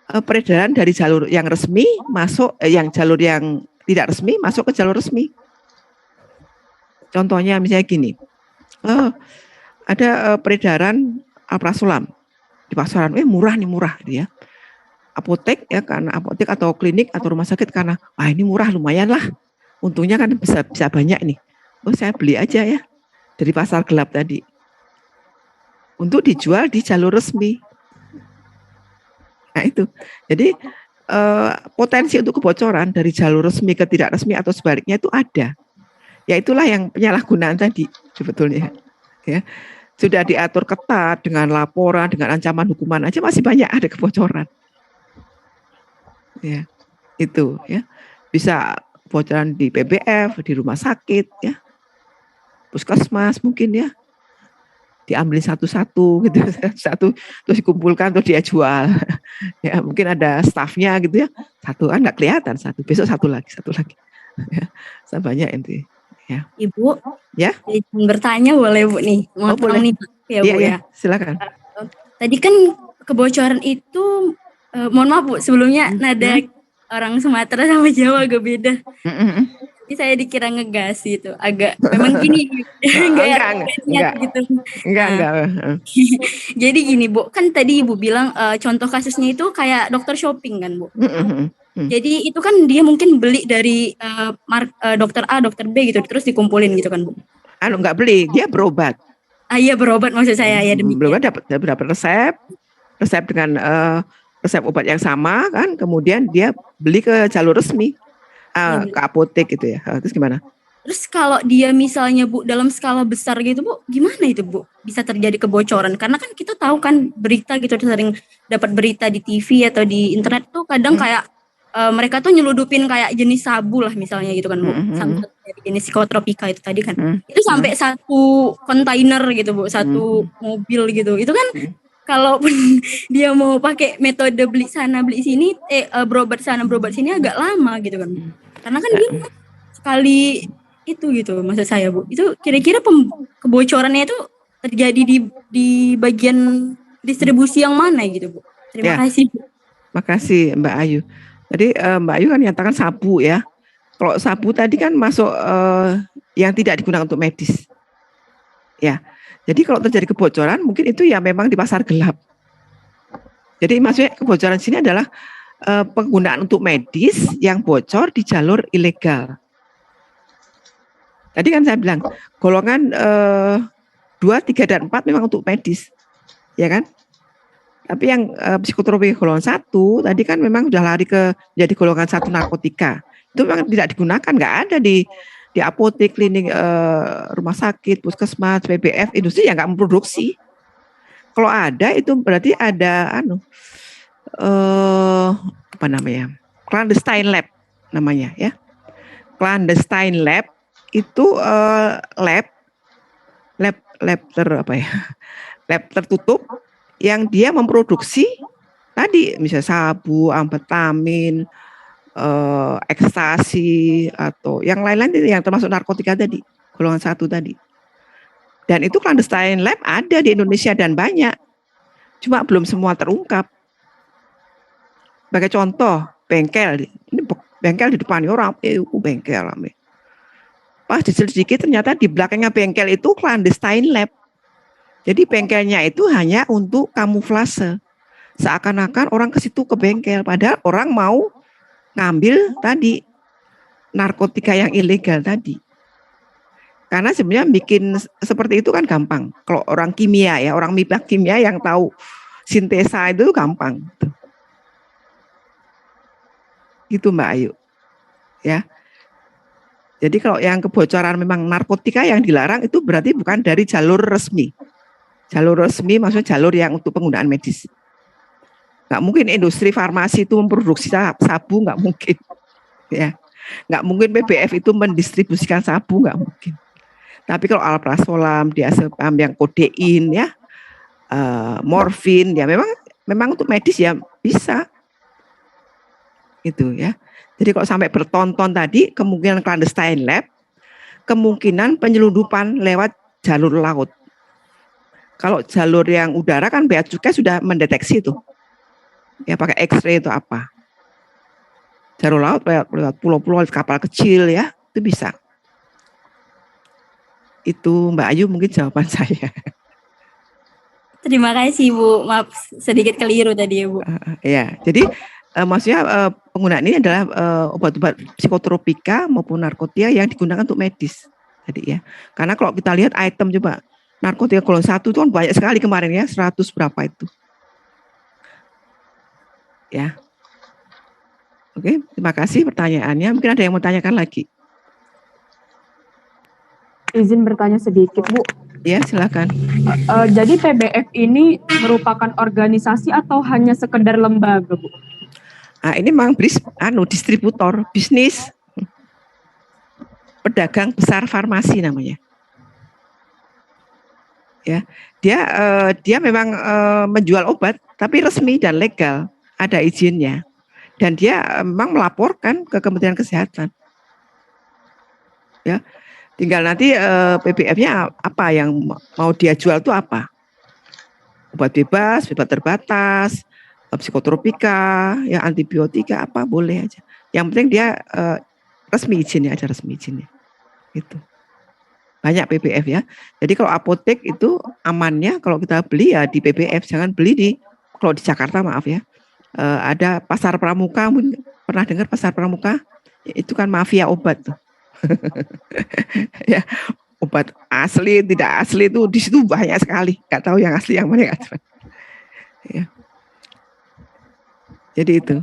peredaran dari jalur yang resmi masuk, yang jalur yang tidak resmi masuk ke jalur resmi. Contohnya misalnya gini, ada peredaran alprazolam di pasaran, murah ya. Apotek ya karena apotek atau klinik atau rumah sakit karena ini murah lumayan lah, untungnya kan bisa banyak nih. Saya beli aja ya dari pasar gelap tadi untuk dijual di jalur resmi. Nah itu, jadi potensi untuk kebocoran dari jalur resmi ke tidak resmi atau sebaliknya itu ada. Ya itulah yang penyalahgunaan tadi sebetulnya. Ya sudah diatur ketat dengan laporan, dengan ancaman hukuman aja masih banyak ada kebocoran. Ya, itu ya. Bisa bocoran di PBF, di rumah sakit ya. Puskesmas mungkin ya. Diambil satu-satu gitu, satu terus dikumpulkan terus dia jual. Ya, mungkin ada stafnya gitu ya. Satu kan enggak kelihatan, satu besok satu lagi. Ya, banyak inti. Ya. Ibu, ya. Bertanya boleh Bu nih? Mau boleh nih ya Bu ya. Silakan. Tadi kan kebocoran itu mohon maaf Bu, sebelumnya nada orang Sumatera sama Jawa agak beda. Jadi saya dikira ngegas gitu, agak memang gini enggak gitu. Enggak. Jadi gini Bu, kan tadi Ibu bilang contoh kasusnya itu kayak dokter shopping kan Bu. Jadi itu kan dia mungkin beli dari dokter A, dokter B gitu, terus dikumpulin gitu kan Bu. Enggak beli, dia berobat. Iya berobat maksud saya ya demikian. Berobat dapat resep dengan resep obat yang sama kan, kemudian dia beli ke jalur resmi, ke apotek gitu ya. Terus gimana? Terus kalau dia misalnya Bu dalam skala besar gitu Bu, gimana itu Bu? Bisa terjadi kebocoran? Karena kan kita tahu kan berita gitu, sering dapat berita di TV atau di internet tuh kadang kayak mereka tuh nyeludupin kayak jenis sabu lah misalnya gitu kan Bu, sampai jenis psikotropika itu tadi kan, itu sampai satu kontainer gitu Bu, satu mobil gitu, itu kan kalaupun dia mau pakai metode beli sana beli sini, berobat sana berobat sini agak lama gitu kan, karena kan dia kali itu gitu maksud saya Bu. Itu kira-kira kebocorannya itu terjadi di bagian distribusi yang mana gitu Bu? Terima kasih Bu. Makasih Mbak Ayu. Jadi Mbak Ayu kan nyatakan sabu ya. Kalau sabu tadi kan masuk yang tidak digunakan untuk medis. Ya. Jadi kalau terjadi kebocoran mungkin itu ya memang di pasar gelap. Jadi maksudnya kebocoran sini adalah penggunaan untuk medis yang bocor di jalur ilegal. Tadi kan saya bilang golongan 2, 3, dan 4 memang untuk medis, ya kan? Tapi yang psikotropika golongan 1 tadi kan memang sudah lari ke jadi golongan 1 narkotika. Itu memang tidak digunakan, nggak ada di apotek, klinik, rumah sakit, puskesmas, PBF, industri ya nggak memproduksi. Kalau ada itu berarti ada apa namanya? Clandestine lab namanya ya. Clandestine lab itu lab tertutup yang dia memproduksi tadi misalnya sabu, amfetamin, ekstasi atau yang lain-lain yang termasuk narkotika tadi, golongan 1 tadi. Dan itu clandestine lab ada di Indonesia dan banyak. Cuma belum semua terungkap. Sebagai contoh, bengkel. Ini bengkel di depan orang, bengkel. Pas diselidiki ternyata di belakangnya bengkel itu clandestine lab. Jadi bengkelnya itu hanya untuk kamuflase. Seakan-akan orang ke situ ke bengkel, padahal orang mau ngambil tadi narkotika yang ilegal tadi. Karena sebenarnya bikin seperti itu kan gampang. Kalau orang kimia ya, orang kimia yang tahu sintesa itu gampang. Gitu Mbak Ayu. Ya. Jadi kalau yang kebocoran memang narkotika yang dilarang itu berarti bukan dari jalur resmi. Jalur resmi maksudnya jalur yang untuk penggunaan medis. Nggak mungkin industri farmasi itu memproduksi sabu, nggak mungkin. Ya. Nggak mungkin PBF itu mendistribusikan sabu, nggak mungkin. Tapi kalau alprazolam, diazepam yang kodein ya, morfin ya memang untuk medis ya bisa. Itu ya. Jadi kalau sampai bertonton tadi kemungkinan clandestine lab, kemungkinan penyelundupan lewat jalur laut. Kalau jalur yang udara kan Bea Cukai sudah mendeteksi itu. Ya pakai X-ray itu apa. Jalur laut lewat pulau-pulau kapal kecil ya, itu bisa. Itu Mbak Ayu mungkin jawaban saya. Terima kasih Bu, maaf sedikit keliru tadi ya Bu. Ya, jadi maksudnya penggunaan ini adalah obat-obat psikotropika maupun narkotika yang digunakan untuk medis tadi ya. Karena kalau kita lihat item coba narkotika golongan 1 itu kan banyak sekali kemarin ya, 100 berapa itu. Ya. Oke, terima kasih pertanyaannya. Mungkin ada yang mau tanyakan lagi. Izin bertanya sedikit, Bu. Ya, silakan. Jadi PBF ini merupakan organisasi atau hanya sekedar lembaga, Bu? Nah, ini memang distributor, bisnis, pedagang besar farmasi namanya. Ya, dia memang menjual obat, tapi resmi dan legal, ada izinnya, dan dia memang melaporkan ke Kementerian Kesehatan. Ya. Tinggal nanti PBF-nya apa yang mau dia jual itu apa? Obat bebas, obat terbatas, psikotropika, ya antibiotika apa boleh aja. Yang penting dia resmi izinnya, ada resmi izinnya. Gitu. Banyak PBF ya. Jadi kalau apotek itu amannya kalau kita beli ya di PBF, jangan beli kalau di Jakarta maaf ya. Ada pasar pramuka, pernah dengar pasar pramuka? Itu kan mafia obat tuh. Ya, obat asli tidak asli itu di situ banyak sekali, nggak tahu yang asli yang mana. Ya. Jadi itu.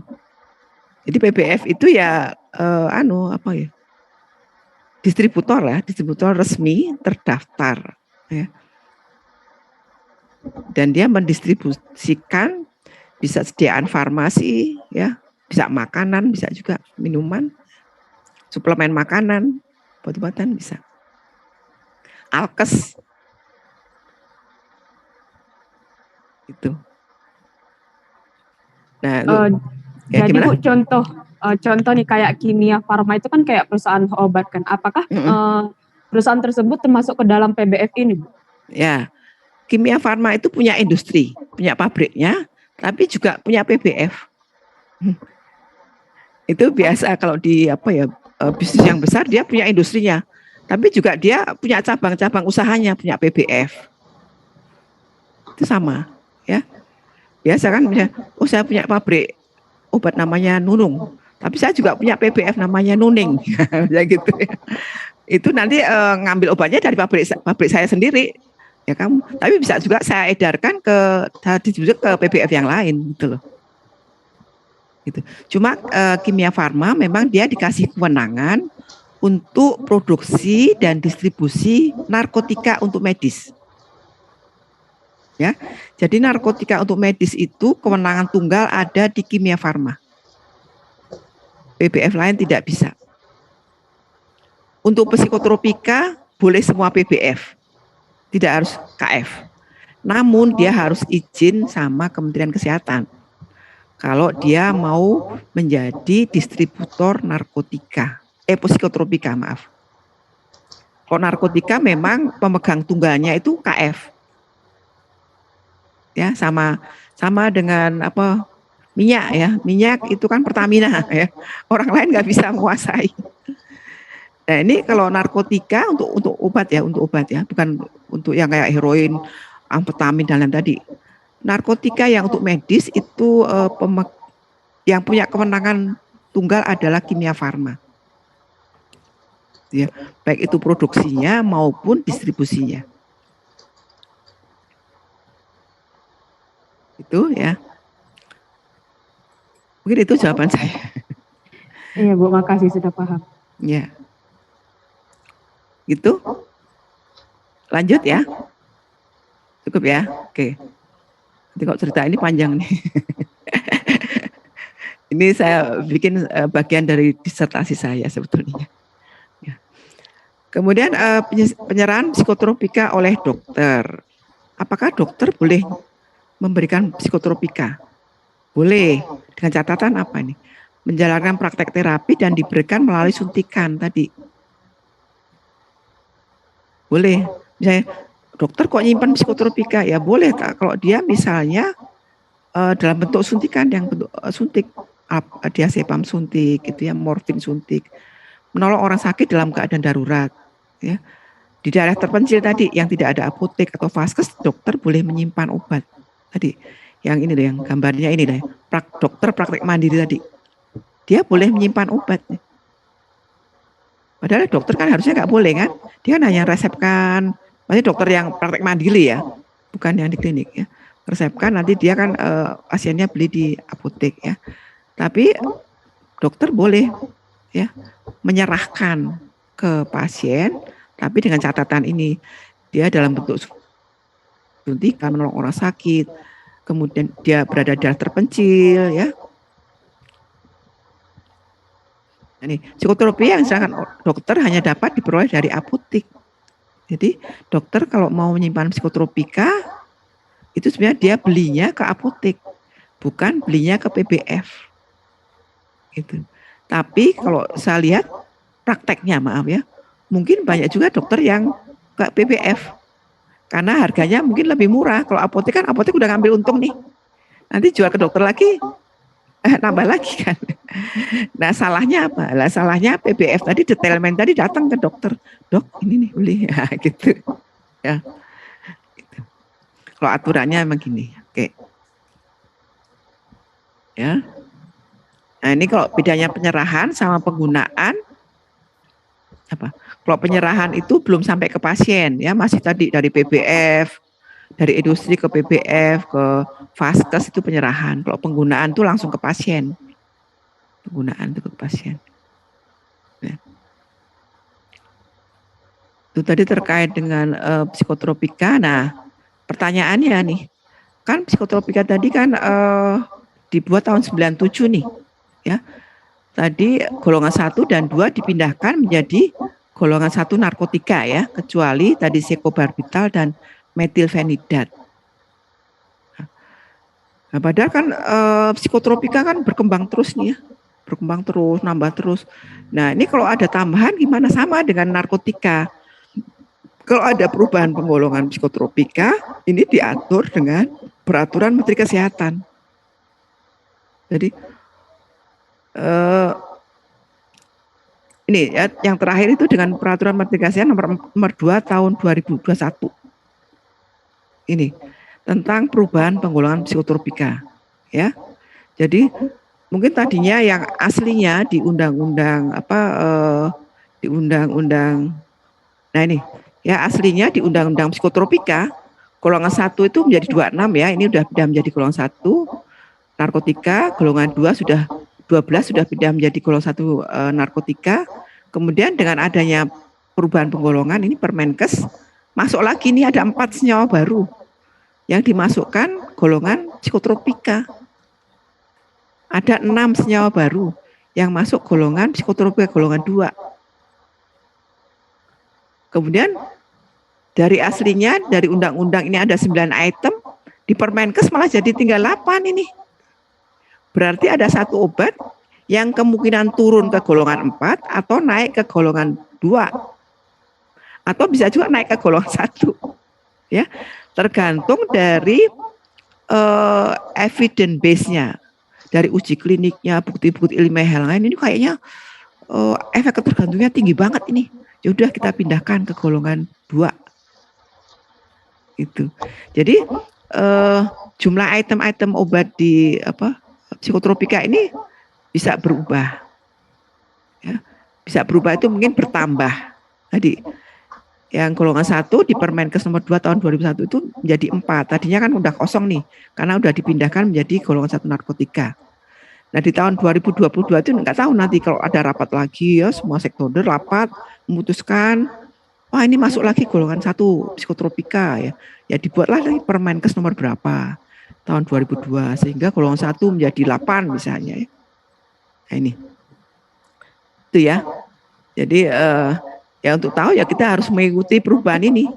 Jadi PBF itu ya distributor resmi terdaftar ya. Dan dia mendistribusikan bisa sediaan farmasi ya, bisa makanan, bisa juga minuman, suplemen makanan, obat-obatan bisa. Alkes. Itu. Nah, jadi gimana? Bu, contoh nih kayak Kimia Farma itu kan kayak perusahaan obat kan. Apakah perusahaan tersebut termasuk ke dalam PBF ini, Bu? Ya, Kimia Farma itu punya industri, punya pabriknya, tapi juga punya PBF. Itu biasa kalau di bisnis yang besar dia punya industrinya, tapi juga dia punya cabang-cabang usahanya, punya PBF. Itu sama, ya. Biasa kan, saya punya pabrik obat namanya Nunung, tapi saya juga punya PBF namanya Nuning, ya gitu. Ya. Itu nanti ngambil obatnya dari pabrik saya sendiri, ya kamu. Tapi bisa juga saya edarkan ke PBF yang lain, gitu loh. Gitu. Cuma Kimia Farma memang dia dikasih kewenangan untuk produksi dan distribusi narkotika untuk medis. Ya, jadi narkotika untuk medis itu kewenangan tunggal ada di Kimia Farma. PBF lain tidak bisa. Untuk psikotropika boleh semua PBF, tidak harus KF. Namun dia harus izin sama Kementerian Kesehatan. Kalau dia mau menjadi distributor narkotika, psikotropika maaf. Kalau narkotika memang pemegang tunggalnya itu KF. Ya, sama dengan minyak ya. Minyak itu kan Pertamina ya. Orang lain nggak bisa menguasai. Nah, ini kalau narkotika untuk obat ya, bukan untuk yang kayak heroin, amfetamin dan lain tadi. Narkotika yang untuk medis itu yang punya kewenangan tunggal adalah Kimia Farma. Ya, baik itu produksinya maupun distribusinya. Itu ya. Mungkin itu jawaban saya. Iya, Bu, makasih sudah paham. Ya. Gitu. Lanjut ya. Cukup ya. Oke. Nanti kok cerita ini panjang nih. Ini saya bikin bagian dari disertasi saya sebetulnya. Ya. Kemudian penyerahan psikotropika oleh dokter. Apakah dokter boleh memberikan psikotropika? Boleh, dengan catatan apa nih? Menjalankan praktek terapi dan diberikan melalui suntikan tadi. Boleh, misalnya dokter kok nyimpan psikotropika? Ya boleh, kalau dia misalnya dalam bentuk suntikan, yang bentuk suntik, diazepam suntik, gitu ya, morfin suntik, menolong orang sakit dalam keadaan darurat, ya. Di daerah terpencil tadi yang tidak ada apotek atau vaskes, dokter boleh menyimpan obat. Tadi yang ini deh, yang gambarnya ini deh, dokter praktek mandiri tadi, dia boleh menyimpan obat. Padahal dokter kan harusnya nggak boleh kan, dia kan hanya resepkan, maksudnya dokter yang praktek mandiri ya, bukan yang di klinik ya, resepkan nanti dia kan pasiennya beli di apotek ya. Tapi dokter boleh ya menyerahkan ke pasien, tapi dengan catatan ini, dia dalam bentuk suntikan, menolong orang sakit, kemudian dia berada di daerah terpencil, ya. Ini psikoterapi yang misalkan dokter hanya dapat diperoleh dari apotek. Jadi dokter kalau mau menyimpan psikotropika itu sebenarnya dia belinya ke apotek, bukan belinya ke PBF. Gitu. Tapi kalau saya lihat prakteknya, maaf ya, mungkin banyak juga dokter yang ke PBF. Karena harganya mungkin lebih murah. Kalau apotek kan apotek udah ngambil untung nih. Nanti jual ke dokter lagi, nambah lagi kan. Nah salahnya apa? Lah salahnya PBF tadi, detailmen tadi datang ke dokter. Dok ini nih beli ya gitu. Ya. Gitu. Kalau aturannya emang gini. Oke. Ya. Nah ini kalau bedanya penyerahan sama penggunaan apa? Kalau penyerahan itu belum sampai ke pasien ya, masih tadi dari PBF, dari industri ke PBF, ke vaskes itu penyerahan. Kalau penggunaan itu langsung ke pasien. Penggunaan itu ke pasien. Ya. Itu tadi terkait dengan psikotropika. Nah, pertanyaannya nih, kan psikotropika tadi kan dibuat tahun 97 nih, ya. Tadi golongan 1 dan 2 dipindahkan menjadi golongan 1 narkotika ya, kecuali tadi sekobarbital dan metilfenidat. Nah, padahal kan psikotropika kan berkembang terus nih ya. berkembang terus, nambah terus. Nah, ini kalau ada tambahan gimana? Sama dengan narkotika. Kalau ada perubahan penggolongan psikotropika, ini diatur dengan peraturan Menteri Kesehatan. Jadi ini ya, yang terakhir itu dengan peraturan Menteri Kesehatan nomor 2 tahun 2021. Ini tentang perubahan penggolongan psikotropika, ya. Jadi mungkin tadinya yang aslinya di undang-undang di undang-undang, nah ini ya aslinya di undang-undang psikotropika golongan 1 itu menjadi 26 ya, ini sudah pindah menjadi golongan 1. Narkotika golongan 2 sudah 12 sudah pindah menjadi golongan 1 narkotika. Kemudian dengan adanya perubahan penggolongan ini Permenkes masuk lagi, ini ada 4 senyawa baru yang dimasukkan golongan psikotropika. Ada 6 senyawa baru yang masuk golongan psikotropika golongan 2. Kemudian dari aslinya, dari undang-undang ini ada 9 item, di Permenkes malah jadi tinggal 8 ini. Berarti ada 1 obat yang kemungkinan turun ke golongan 4 atau naik ke golongan 2. Atau bisa juga naik ke golongan 1. Ya, tergantung dari evidence base-nya. Dari uji kliniknya, bukti-bukti ilmiah yang lain, ini kayaknya efek ketergantungnya tinggi banget ini. Ya udah kita pindahkan ke golongan 2. Itu. Jadi jumlah item-item obat di psikotropika ini bisa berubah. Ya, bisa berubah itu mungkin bertambah. Tadi yang golongan 1 di Permenkes nomor 2 tahun 2001 itu menjadi 4. Tadinya kan udah kosong nih, karena udah dipindahkan menjadi golongan 1 narkotika. Nah di tahun 2022 itu nggak tahu nanti kalau ada rapat lagi ya, semua stakeholder rapat memutuskan, wah ini masuk lagi golongan 1 psikotropika ya. Ya dibuatlah lagi Permenkes nomor berapa tahun 2002 sehingga golongan 1 menjadi 8 misalnya ya. Nah ini. Itu ya. Jadi ya untuk tahu ya kita harus mengikuti perubahan ini.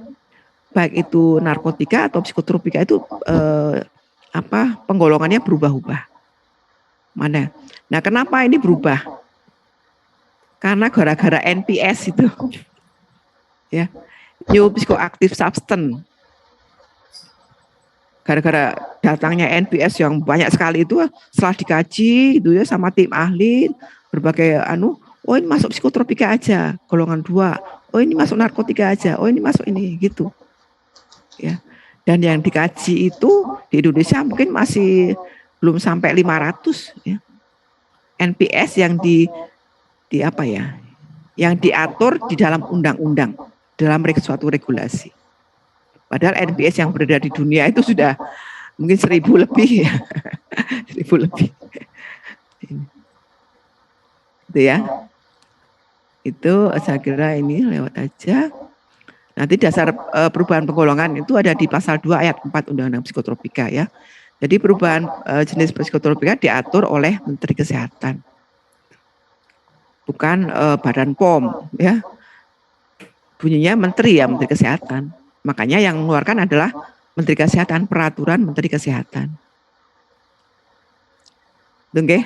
Baik itu narkotika atau psikotropika itu penggolongannya berubah-ubah. Mana? Nah, kenapa ini berubah? Karena gara-gara NPS itu. Ya. New Psychoactive Substance. Gara-gara datangnya NPS yang banyak sekali itu setelah dikaji gitu ya sama tim ahli berbagai oh ini masuk psikotropika aja, golongan 2. Oh ini masuk narkotika aja. Oh ini masuk ini gitu. Ya. Dan yang dikaji itu di Indonesia mungkin masih belum sampai 500 ya. NPS yang yang diatur di dalam undang-undang, dalam suatu regulasi. Padahal NPS yang beredar di dunia itu sudah mungkin 1000 lebih ya. 1000 lebih. Itu ya. Itu saya kira ini lewat aja. Nanti dasar perubahan penggolongan itu ada di pasal 2 ayat 4 Undang-Undang Psikotropika ya. Jadi perubahan jenis psikotropika diatur oleh Menteri Kesehatan. Bukan Badan POM ya. Bunyinya Menteri ya, Menteri Kesehatan. Makanya yang mengeluarkan adalah Menteri Kesehatan, peraturan Menteri Kesehatan. Oke.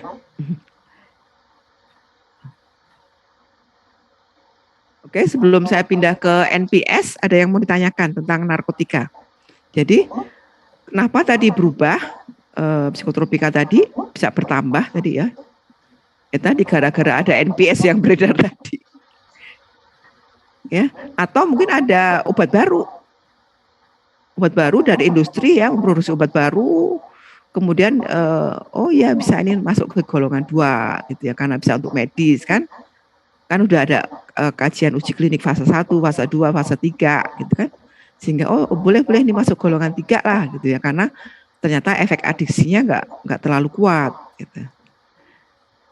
Oke, sebelum saya pindah ke NPS, ada yang mau ditanyakan tentang narkotika. Jadi kenapa tadi berubah psikotropika tadi bisa bertambah tadi ya? Ya tadi gara-gara ada NPS yang beredar tadi. Ya, atau mungkin ada obat baru. Obat baru dari industri ya, memproduksi obat baru. Kemudian oh ya bisa ini masuk ke golongan 2 gitu ya, karena bisa untuk medis kan. Kan udah ada kajian uji klinik fase 1, fase 2, fase 3 gitu kan. Sehingga boleh ini masuk golongan 3 lah gitu ya, karena ternyata efek adiksinya nggak terlalu kuat gitu.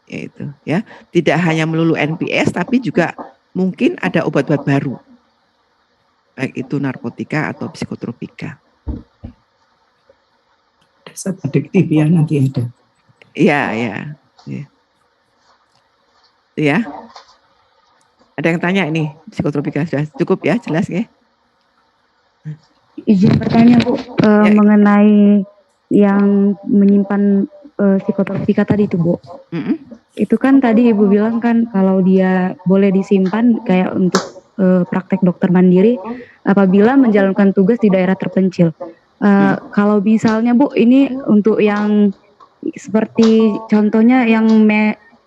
Ya itu ya, tidak hanya melulu NPS tapi juga mungkin ada obat-obat baru. Baik itu narkotika atau psikotropika. Zat adiktif ya nanti ada. Iya. Ya. Ada yang tanya ini psikotropika sudah cukup ya, jelas ya? Izin bertanya Bu, mengenai yang menyimpan psikotropika tadi tuh, Bu. Itu kan tadi Ibu bilang kan kalau dia boleh disimpan kayak untuk praktek dokter mandiri apabila menjalankan tugas di daerah terpencil. Kalau misalnya Bu, ini untuk yang seperti contohnya yang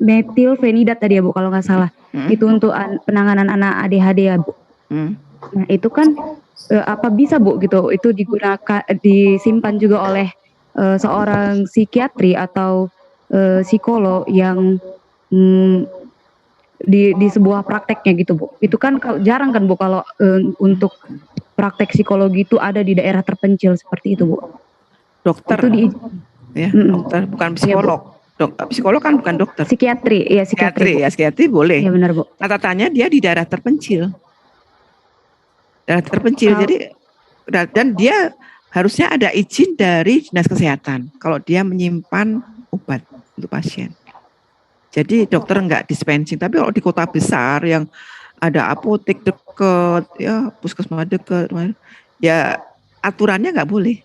metilfenidat tadi ya Bu, kalau nggak salah. Itu untuk penanganan anak ADHD ya Bu. Nah itu kan apa bisa Bu gitu, itu digunakan disimpan juga oleh seorang psikiatri atau psikolog yang di sebuah prakteknya gitu Bu. Itu kan jarang kan Bu kalau untuk praktek psikologi itu ada di daerah terpencil seperti itu Bu. Dokter itu dokter bukan psikolog. Psikolog kan bukan dokter. Psikiatri, ya psikiatri boleh. Iya benar Bu. Catatannya dia di daerah terpencil. Daerah terpencil jadi dan dia harusnya ada izin dari dinas kesehatan kalau dia menyimpan obat untuk pasien. Jadi dokter enggak dispensing, tapi kalau di kota besar yang ada apotek dekat, ya puskesmas dekat, ya aturannya enggak boleh.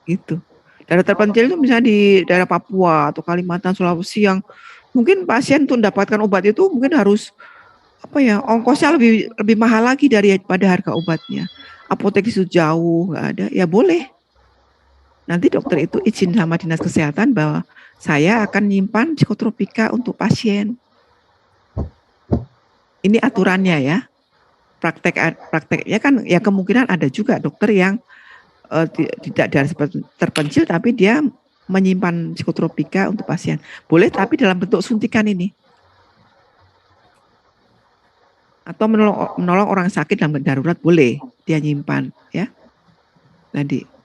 Gitu. Daerah terpencil itu misalnya di daerah Papua atau Kalimantan, Sulawesi yang mungkin pasien untuk mendapatkan obat itu mungkin harus ongkosnya lebih mahal lagi daripada harga obatnya. Apotek itu jauh, nggak ada, ya boleh. Nanti dokter itu izin sama dinas kesehatan bahwa saya akan nyimpan psikotropika untuk pasien. Ini aturannya ya. Prakteknya kan ya kemungkinan ada juga dokter yang tidak dari terpencil tapi dia menyimpan psikotropika untuk pasien. Boleh tapi dalam bentuk suntikan ini. Atau menolong orang sakit dalam darurat boleh dia nyimpan ya. Tadi.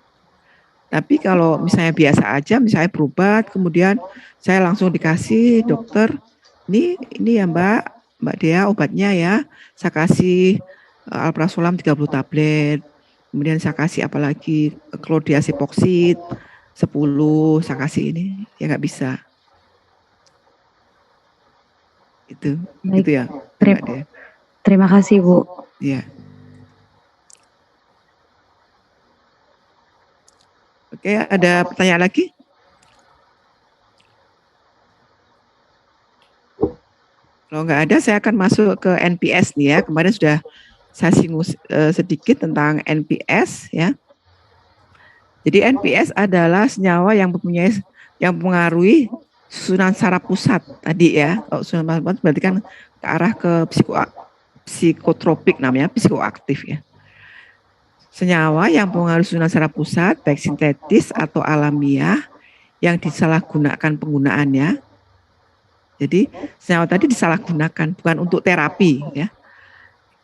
Tapi kalau misalnya biasa aja, misalnya berobat, kemudian saya langsung dikasih dokter, ini ya Mbak Dea obatnya ya, saya kasih alprazolam 30 tablet, kemudian saya kasih apalagi klordiazepoksid 10, saya kasih ini, ya nggak bisa. Itu ya. Terima kasih Bu. Iya. Oke, ada pertanyaan lagi? Kalau nggak ada, saya akan masuk ke NPS nih ya. Kemarin sudah saya singgung sedikit tentang NPS ya. Jadi NPS adalah senyawa yang mempengaruhi susunan saraf pusat tadi ya. Kalau susunan saraf pusat berarti kan ke arah ke psikotropik namanya, psikoaktif ya. Senyawa yang mempengaruhi susunan saraf pusat baik sintetis atau alamiah yang disalahgunakan penggunaannya. Jadi senyawa tadi disalahgunakan bukan untuk terapi ya.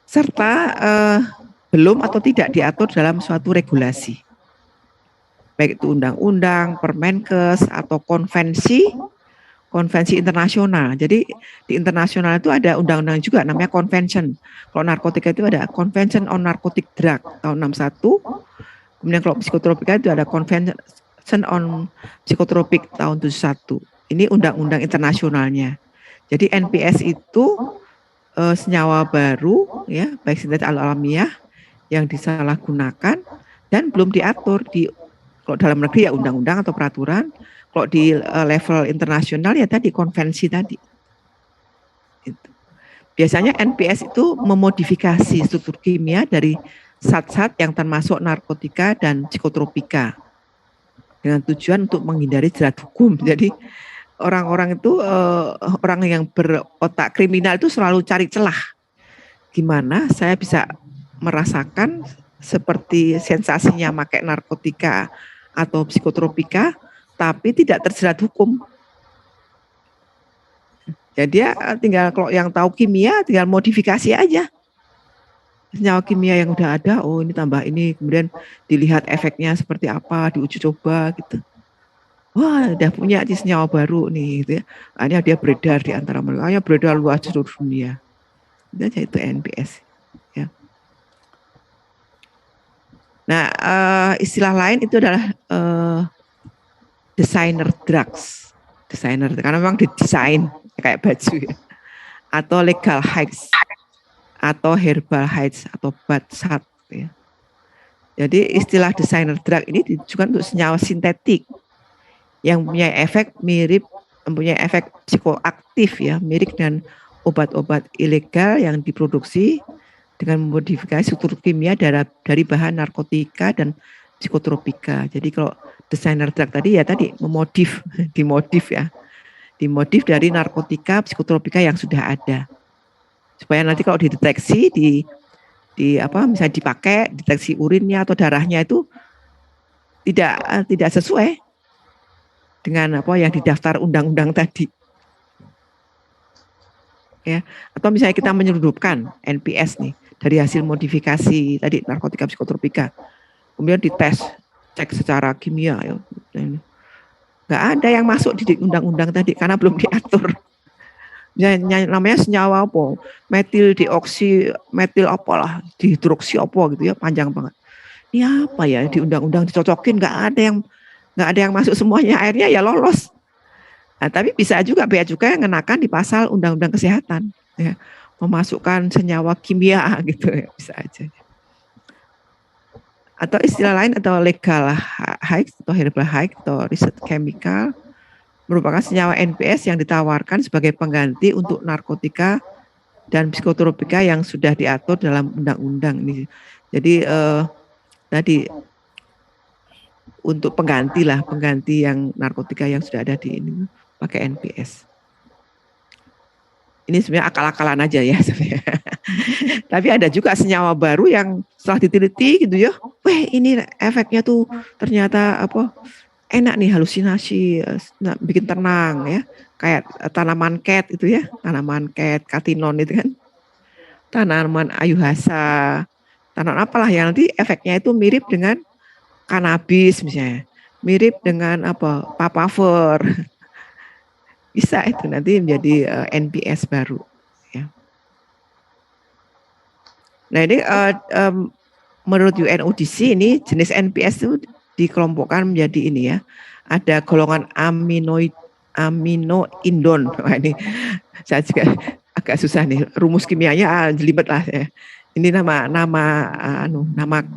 Serta belum atau tidak diatur dalam suatu regulasi. Baik itu undang-undang, Permenkes atau konvensi internasional. Jadi di internasional itu ada undang-undang juga namanya convention. Kalau narkotika itu ada Convention on Narcotic Drug tahun 61. Kemudian kalau psikotropika itu ada Convention on Psychotropic tahun 71. Ini undang-undang internasionalnya. Jadi NPS itu senyawa baru ya, baik sintetis atau alamiah yang disalahgunakan dan belum diatur di kalau dalam negeri ya undang-undang atau peraturan. Kalau di level internasional ya tadi konvensi tadi. Itu. Biasanya NPS itu memodifikasi struktur kimia dari zat-zat yang termasuk narkotika dan psikotropika dengan tujuan untuk menghindari jerat hukum. Jadi orang-orang itu orang yang berotak kriminal itu selalu cari celah. Gimana saya bisa merasakan seperti sensasinya pakai narkotika atau psikotropika tapi tidak terjerat hukum. Jadi dia tinggal kalau yang tahu kimia tinggal modifikasi aja. Senyawa kimia yang udah ada, oh ini tambah ini, kemudian dilihat efeknya seperti apa, diuji coba gitu. Wah, udah punya senyawa baru nih gitu ya. Akhirnya dia beredar di antara mereka, hanya beredar luas seluruh dunia. Itu NPS ya. Nah, istilah lain itu adalah designer drugs, karena memang didesain kayak baju ya, atau legal heights, atau herbal heights, atau badsat ya. Jadi istilah designer drug ini ditujukan untuk senyawa sintetik yang mempunyai efek psikoaktif ya, mirip dengan obat-obat ilegal yang diproduksi dengan memodifikasi struktur kimia dari bahan narkotika dan psikotropika. Jadi kalau desainer drug tadi dimodif dari narkotika, psikotropika yang sudah ada. Supaya nanti kalau dideteksi misalnya dipakai, deteksi urinnya atau darahnya itu tidak sesuai dengan apa yang didaftar undang-undang tadi. Ya, atau misalnya kita menyelundupkan NPS nih dari hasil modifikasi tadi narkotika psikotropika, kemudian dites, cek secara kimia, ya. Nggak ada yang masuk di undang-undang tadi karena belum diatur. Namanya senyawa apa, metil dioksi, metil apalah, dihidroksi apa gitu ya, panjang banget. Ini apa ya di undang-undang dicocokin, nggak ada yang masuk semuanya, akhirnya ya lolos. Nah, tapi bisa juga bea cukai ngenakan di pasal undang-undang kesehatan, ya, memasukkan senyawa kimia gitu ya, bisa aja. Atau istilah lain atau legal high atau herbal high atau riset chemical merupakan senyawa NPS yang ditawarkan sebagai pengganti untuk narkotika dan psikotropika yang sudah diatur dalam undang-undang ini. Jadi tadi untuk pengganti yang narkotika yang sudah ada di ini pakai NPS. Ini sebenarnya akal-akalan aja ya sebenarnya. Tapi ada juga senyawa baru yang setelah diteliti gitu ya, ini efeknya tuh ternyata enak nih, halusinasi, bikin tenang ya, kayak tanaman ket itu ya, tanaman ket, katinon itu kan, tanaman ayuhasa, tanaman apalah yang nanti efeknya itu mirip dengan kanabis misalnya, mirip dengan papaver. Bisa itu nanti menjadi NPS baru. Ya. Nah ini menurut UNODC ini jenis NPS itu dikelompokkan menjadi ini ya. Ada golongan aminoindon. Wah, ini saya juga agak susah nih, rumus kimianya jelibet lah ya. Ini nama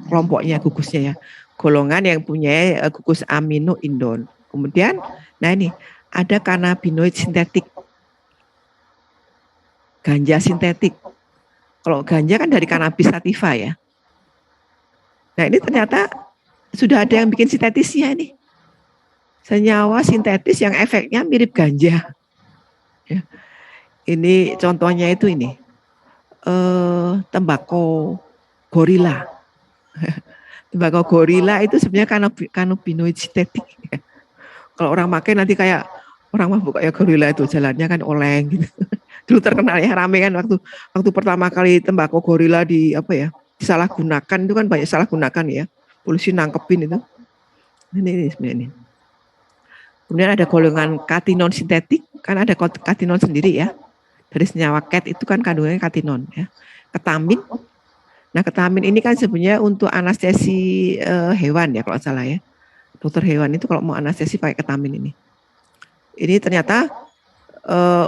kelompoknya, gugusnya ya. Golongan yang punya gugus aminoindon. Kemudian, nah ini ada kanabinoid sintetik, ganja sintetik. Kalau ganja kan dari cannabis sativa ya. Nah ini ternyata sudah ada yang bikin sintetisnya ini. Senyawa sintetis yang efeknya mirip ganja. Ya. Ini contohnya itu ini, tembakau gorila. Tembakau gorila itu sebenarnya kanabinoid sintetik. Ya. Kalau orang pakai nanti kayak orang mabuk kayak gorila itu, jalannya kan oleng gitu. Dulu terkenal ya, rame kan waktu pertama kali tembakau gorila disalahgunakan, itu kan banyak salah gunakan ya. Polisi nangkepin itu. Ini sebenarnya ini. Kemudian ada golongan katinon sintetik, kan ada katinon sendiri ya. Dari senyawa ket itu kan kandungannya katinon ya. Ketamin. Nah, ketamin ini kan sebenarnya untuk anestesi hewan ya kalau salah ya. Dokter hewan itu kalau mau anestesi pakai ketamin ini. Ini ternyata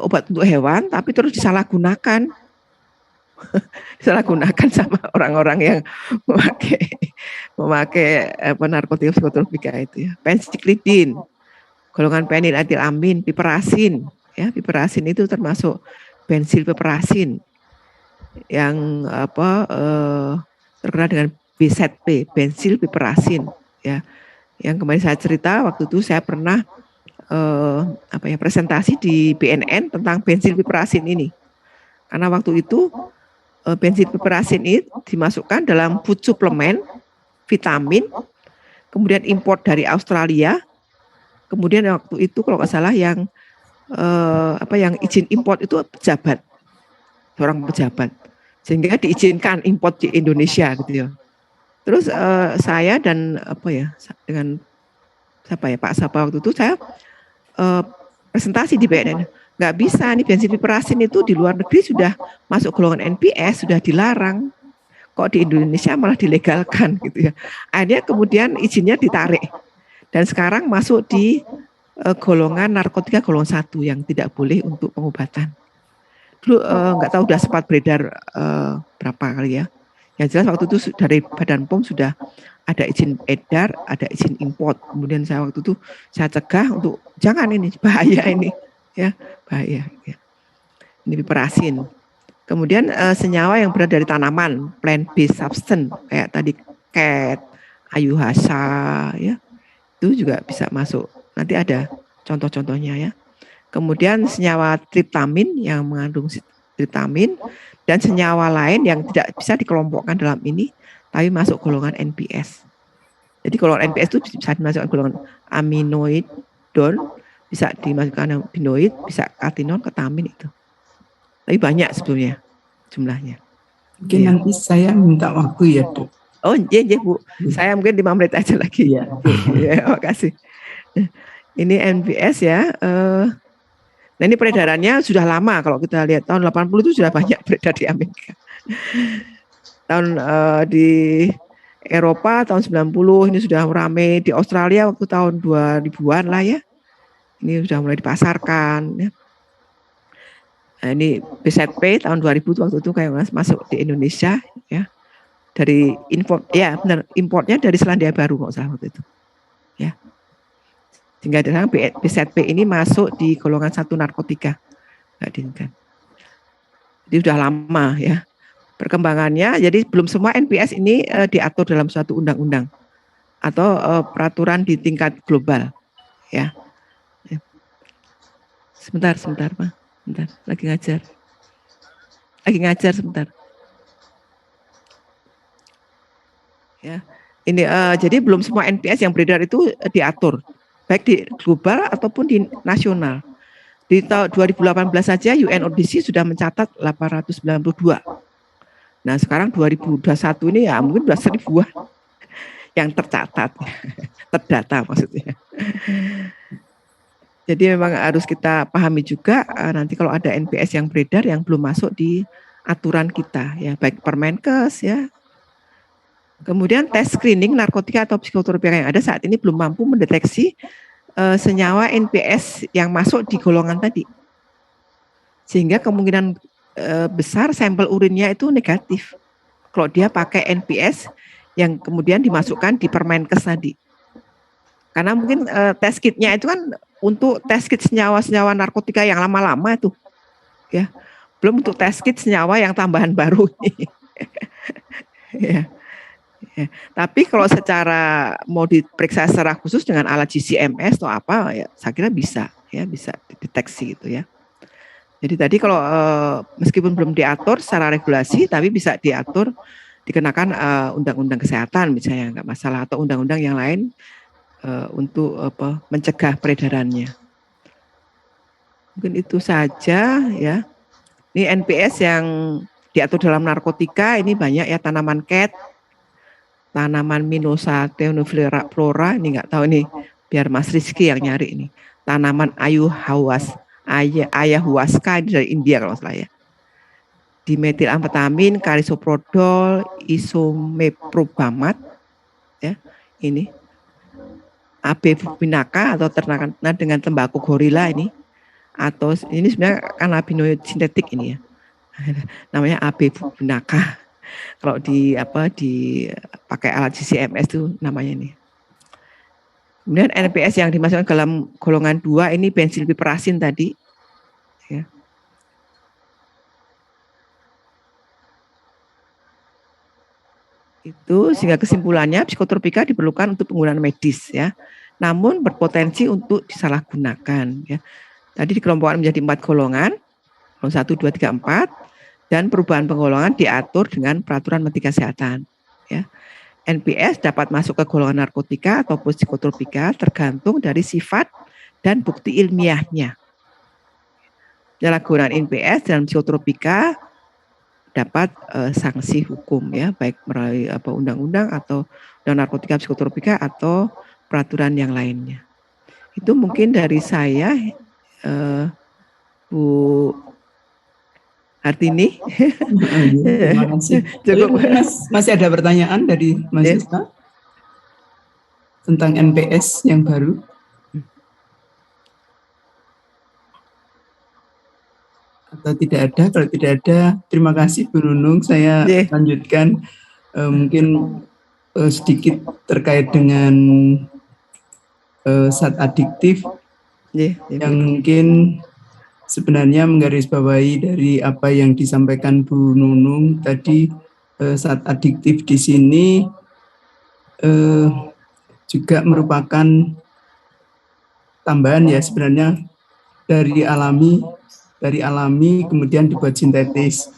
obat untuk hewan, tapi terus disalahgunakan. Disalahgunakan sama orang-orang yang memakai narkotika psikotropika itu ya. Pensiklidin, golongan peniletilamin, piperasin. Ya, piperasin itu termasuk bensilpiperasin yang terkenal dengan BZP, bensilpiperasin ya. Yang kemarin saya cerita, waktu itu saya pernah presentasi di BNN tentang bensilpiperasin ini. Karena waktu itu bensilpiperasin ini dimasukkan dalam food suplemen, vitamin, kemudian import dari Australia. Kemudian waktu itu kalau nggak salah yang izin import itu pejabat, seorang pejabat, sehingga diizinkan import di Indonesia gitu ya. Terus saya dan dengan Pak Sapa waktu itu saya presentasi di BNN, nggak bisa nih bensilpiperasin itu di luar negeri sudah masuk golongan NPS, sudah dilarang, kok di Indonesia malah dilegalkan gitu ya. Akhirnya kemudian izinnya ditarik dan sekarang masuk di golongan narkotika golongan 1 yang tidak boleh untuk pengobatan. Dulu nggak tahu udah sempat beredar berapa kali ya. Yang jelas waktu itu dari Badan POM sudah ada izin edar, ada izin import. Kemudian saya waktu itu saya cegah untuk jangan ini bahaya ini, ya bahaya. Ya. Ini piperasin. Kemudian senyawa yang berasal dari tanaman, plant-based substance, kayak tadi cat, ayuhasa, ya, itu juga bisa masuk. Nanti ada contoh-contohnya ya. Kemudian senyawa triptamin yang mengandung triptamin dan senyawa lain yang tidak bisa dikelompokkan dalam ini, tapi masuk golongan NPS. Jadi golongan NPS itu bisa dimasukkan golongan aminoid, bisa dimasukkan binoid, bisa katinon, ketamin itu. Tapi banyak sebetulnya jumlahnya. Mungkin nanti saya minta waktu ya, Dok. Oh iya Bu, saya mungkin 5 menit aja lagi. Iya. Ya, makasih. Ini NPS ya. Nah ini peredarannya sudah lama, kalau kita lihat tahun 80 itu sudah banyak beredar di Amerika. Tahun di Eropa tahun 90 ini sudah ramai, di Australia waktu tahun 2000-an lah ya. Ini sudah mulai dipasarkan ya. Nah, ini BZP tahun 2000 waktu itu kayak masuk di Indonesia ya. Dari import ya benar, importnya dari Selandia Baru nggak salah waktu itu. Ya. Sehingga sekarang BZP ini masuk di golongan 1 narkotika. Nggak diinginkan. Jadi sudah lama ya. Perkembangannya jadi belum semua NPS ini diatur dalam suatu undang-undang atau peraturan di tingkat global ya. Sebentar Pak. Bentar, lagi ngajar sebentar. Ya, ini jadi belum semua NPS yang beredar itu diatur, baik di global ataupun di nasional. Di tahun 2018 saja UNODC sudah mencatat 892. Nah sekarang 2021 ini ya mungkin sudah 1000-an yang tercatat, terdata maksudnya. Jadi memang harus kita pahami juga nanti kalau ada NPS yang beredar yang belum masuk di aturan kita ya, baik Permenkes ya. Kemudian tes screening narkotika atau psikotropika yang ada saat ini belum mampu mendeteksi senyawa NPS yang masuk di golongan tadi. Sehingga kemungkinan besar sampel urinnya itu negatif. Kalau dia pakai NPS yang kemudian dimasukkan di Permenkes tadi. Karena mungkin tes kitnya itu kan untuk tes kit senyawa-senyawa narkotika yang lama-lama itu, ya, belum untuk tes kit senyawa yang tambahan baru ini. Ya. Ya. Tapi kalau secara mau diperiksa secara khusus dengan alat GCMS atau apa, ya, saya kira bisa, ya, bisa dideteksi gitu ya. Jadi tadi kalau meskipun belum diatur secara regulasi, tapi bisa diatur dikenakan undang-undang kesehatan misalnya nggak masalah atau undang-undang yang lain. Untuk mencegah peredarannya. Mungkin itu saja ya. Ini NPS yang diatur dalam narkotika ini banyak ya, tanaman cat, tanaman Mimosa teoniflora flora, ini nggak tahu nih, biar Mas Rizky yang nyari ini. Tanaman ayahuasca ini dari India kalau salah ya. Dimetilamfetamin, karisoprodol, isomeprobamat ya. Ini AB Bupinaka atau ternakan dengan tembakau gorila ini, atau ini sebenarnya kanabinoid sintetik ini ya, namanya AB Bupinaka. Kalau pakai alat GCMS itu namanya ini. Kemudian NPS yang dimasukkan dalam golongan 2 ini benzilpiperasin tadi, ya. Itu sehingga kesimpulannya psikotropika diperlukan untuk penggunaan medis ya, namun berpotensi untuk disalahgunakan ya. Tadi dikelompokkan menjadi 4 golongan, 1, 2, 3, 4, dan perubahan penggolongan diatur dengan peraturan Menteri Kesehatan ya. NPS dapat masuk ke golongan narkotika ataupun psikotropika tergantung dari sifat dan bukti ilmiahnya. Penyalahgunaan NPS dalam psikotropika dapat sanksi hukum ya, baik melalui undang-undang atau undang narkotika psikotropika atau peraturan yang lainnya. Itu mungkin dari saya, Bu Hartini. Terima kasih. Cukup. Masih ada pertanyaan dari Mas Yusta tentang NPS yang baru? Atau tidak ada? Kalau tidak ada, terima kasih Bu Nunung. Saya lanjutkan. Mungkin sedikit terkait dengan zat adiktif yang mungkin sebenarnya menggarisbawahi dari apa yang disampaikan Bu Nunung tadi. Zat adiktif di sini juga merupakan tambahan ya sebenarnya dari alami kemudian dibuat sintetis.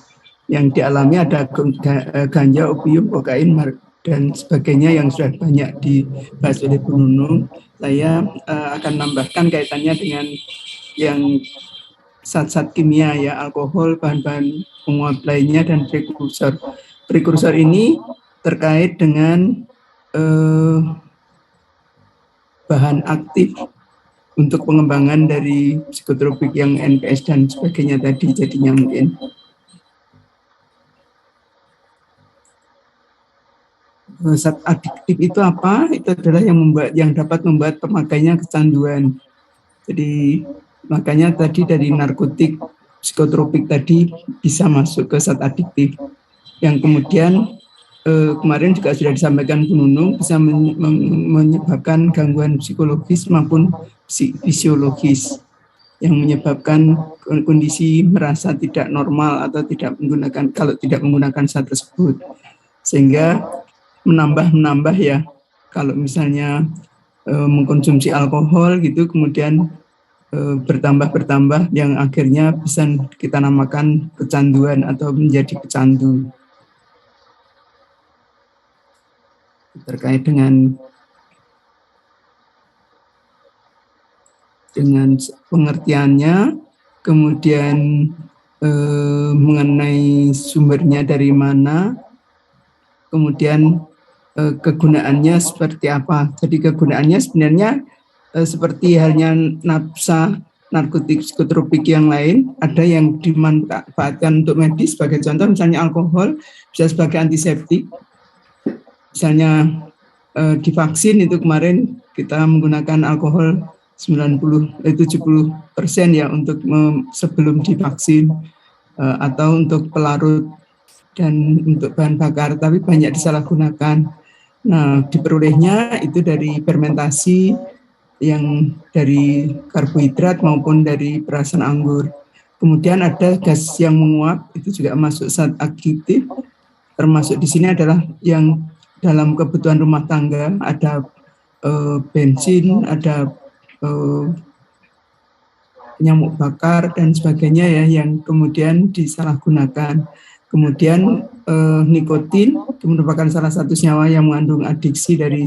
Yang dialami ada ganja, opium, kokain, dan sebagainya yang sudah banyak dibahas oleh Bu Nunung. Saya akan nambahkan kaitannya dengan yang zat-zat kimia ya, alkohol, bahan-bahan penguat lainnya, dan prekursor. Prekursor ini terkait dengan bahan aktif untuk pengembangan dari psikotropik yang NPS dan sebagainya tadi, jadinya mungkin. Zat adiktif itu apa? Itu adalah yang dapat membuat pemakainya kecanduan. Jadi makanya tadi dari narkotik, psikotropik tadi bisa masuk ke zat adiktif. Yang kemudian kemarin juga sudah disampaikan Bu Nunung, bisa menyebabkan gangguan psikologis maupun fisiologis yang menyebabkan kondisi merasa tidak normal atau tidak menggunakan zat tersebut, sehingga menambah ya. Kalau misalnya mengkonsumsi alkohol gitu, kemudian bertambah yang akhirnya bisa kita namakan kecanduan atau menjadi pecandu. Terkait dengan pengertiannya, kemudian mengenai sumbernya dari mana, kemudian kegunaannya seperti apa. Jadi kegunaannya sebenarnya seperti halnya narkotik psikotropik yang lain, ada yang dimanfaatkan untuk medis, sebagai contoh misalnya alkohol bisa sebagai antiseptik. Misalnya di vaksin itu kemarin kita menggunakan alkohol 70% ya untuk sebelum divaksin, atau untuk pelarut dan untuk bahan bakar, tapi banyak disalahgunakan. Nah, diperolehnya itu dari fermentasi yang dari karbohidrat maupun dari perasan anggur. Kemudian ada gas yang menguap, itu juga masuk zat adiktif. Termasuk di sini adalah yang dalam kebutuhan rumah tangga, ada bensin, ada nyamuk bakar dan sebagainya ya, yang kemudian disalahgunakan. Kemudian nikotin itu merupakan salah satu senyawa yang mengandung adiksi dari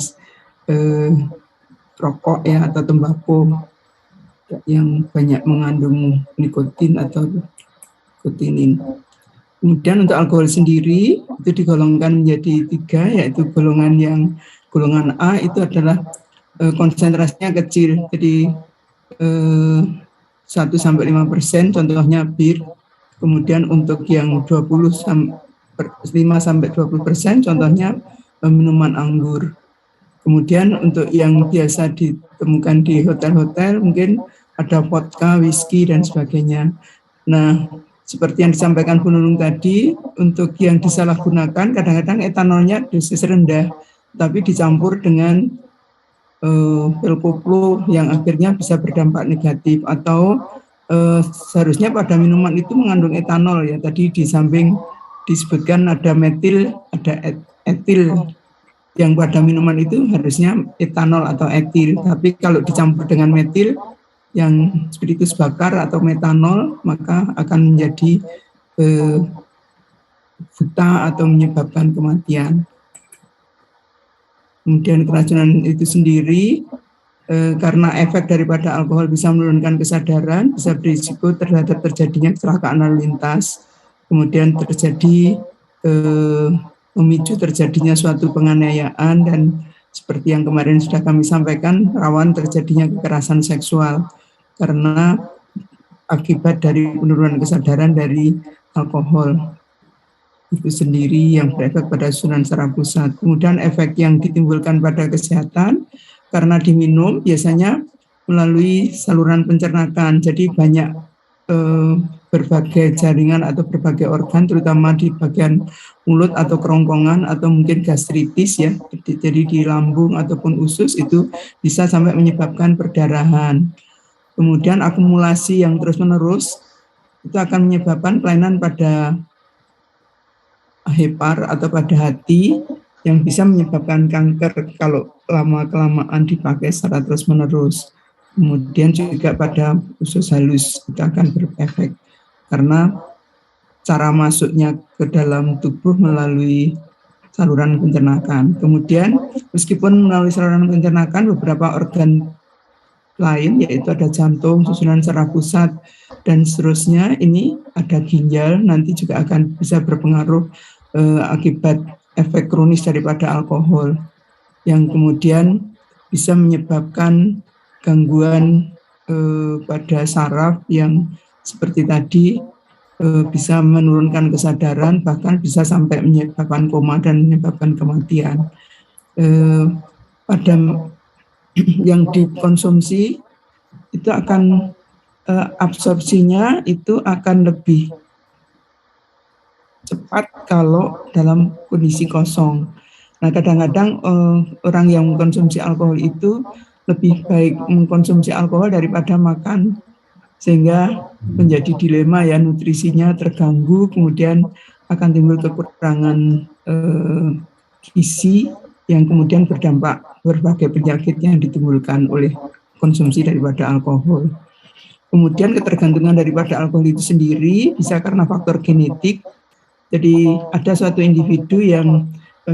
rokok ya atau tembakau yang banyak mengandung nikotin atau nikotinin. Kemudian untuk alkohol sendiri itu digolongkan menjadi 3, yaitu golongan A itu adalah konsentrasinya kecil, jadi 1-5%, contohnya bir. Kemudian untuk yang 5-20%, contohnya minuman anggur. Kemudian untuk yang biasa ditemukan di hotel-hotel mungkin ada vodka, whisky, dan sebagainya. Nah, seperti yang disampaikan Bu Nunung tadi, untuk yang disalahgunakan kadang-kadang etanolnya dosis rendah, tapi dicampur dengan pil koplo yang akhirnya bisa berdampak negatif, atau seharusnya pada minuman itu mengandung etanol ya. Tadi di samping disebutkan ada metil, ada etil. Yang pada minuman itu harusnya etanol atau etil, tapi kalau dicampur dengan metil yang spiritus bakar atau metanol, maka akan menjadi buta atau menyebabkan kematian. Kemudian keracunan itu sendiri karena efek daripada alkohol bisa menurunkan kesadaran, bisa berisiko terhadap terjadinya kecelakaan lalu lintas, kemudian terjadi memicu terjadinya suatu penganiayaan, dan seperti yang kemarin sudah kami sampaikan, rawan terjadinya kekerasan seksual karena akibat dari penurunan kesadaran dari alkohol itu sendiri yang berefek pada susunan saraf pusat. Kemudian efek yang ditimbulkan pada kesehatan karena diminum biasanya melalui saluran pencernaan, jadi banyak berbagai jaringan atau berbagai organ, terutama di bagian mulut atau kerongkongan atau mungkin gastritis ya, jadi di lambung ataupun usus itu bisa sampai menyebabkan perdarahan. Kemudian akumulasi yang terus-menerus itu akan menyebabkan kelainan pada hepar atau pada hati yang bisa menyebabkan kanker kalau lama-kelamaan dipakai secara terus-menerus. Kemudian juga pada usus halus itu akan berefek karena cara masuknya ke dalam tubuh melalui saluran pencernaan. Kemudian meskipun melalui saluran pencernaan beberapa organ lain yaitu ada jantung, susunan saraf pusat dan seterusnya, ini ada ginjal nanti juga akan bisa berpengaruh akibat efek kronis daripada alkohol yang kemudian bisa menyebabkan gangguan pada saraf yang seperti tadi bisa menurunkan kesadaran, bahkan bisa sampai menyebabkan koma dan menyebabkan kematian. Pada yang dikonsumsi itu akan absorpsinya itu akan lebih cepat kalau dalam kondisi kosong. Nah, kadang-kadang orang yang mengkonsumsi alkohol itu lebih baik mengkonsumsi alkohol daripada makan, sehingga menjadi dilema ya, nutrisinya terganggu, kemudian akan timbul kekurangan gizi yang kemudian berdampak berbagai penyakit yang ditimbulkan oleh konsumsi daripada alkohol. Kemudian ketergantungan daripada alkohol itu sendiri bisa karena faktor genetik. Jadi ada suatu individu yang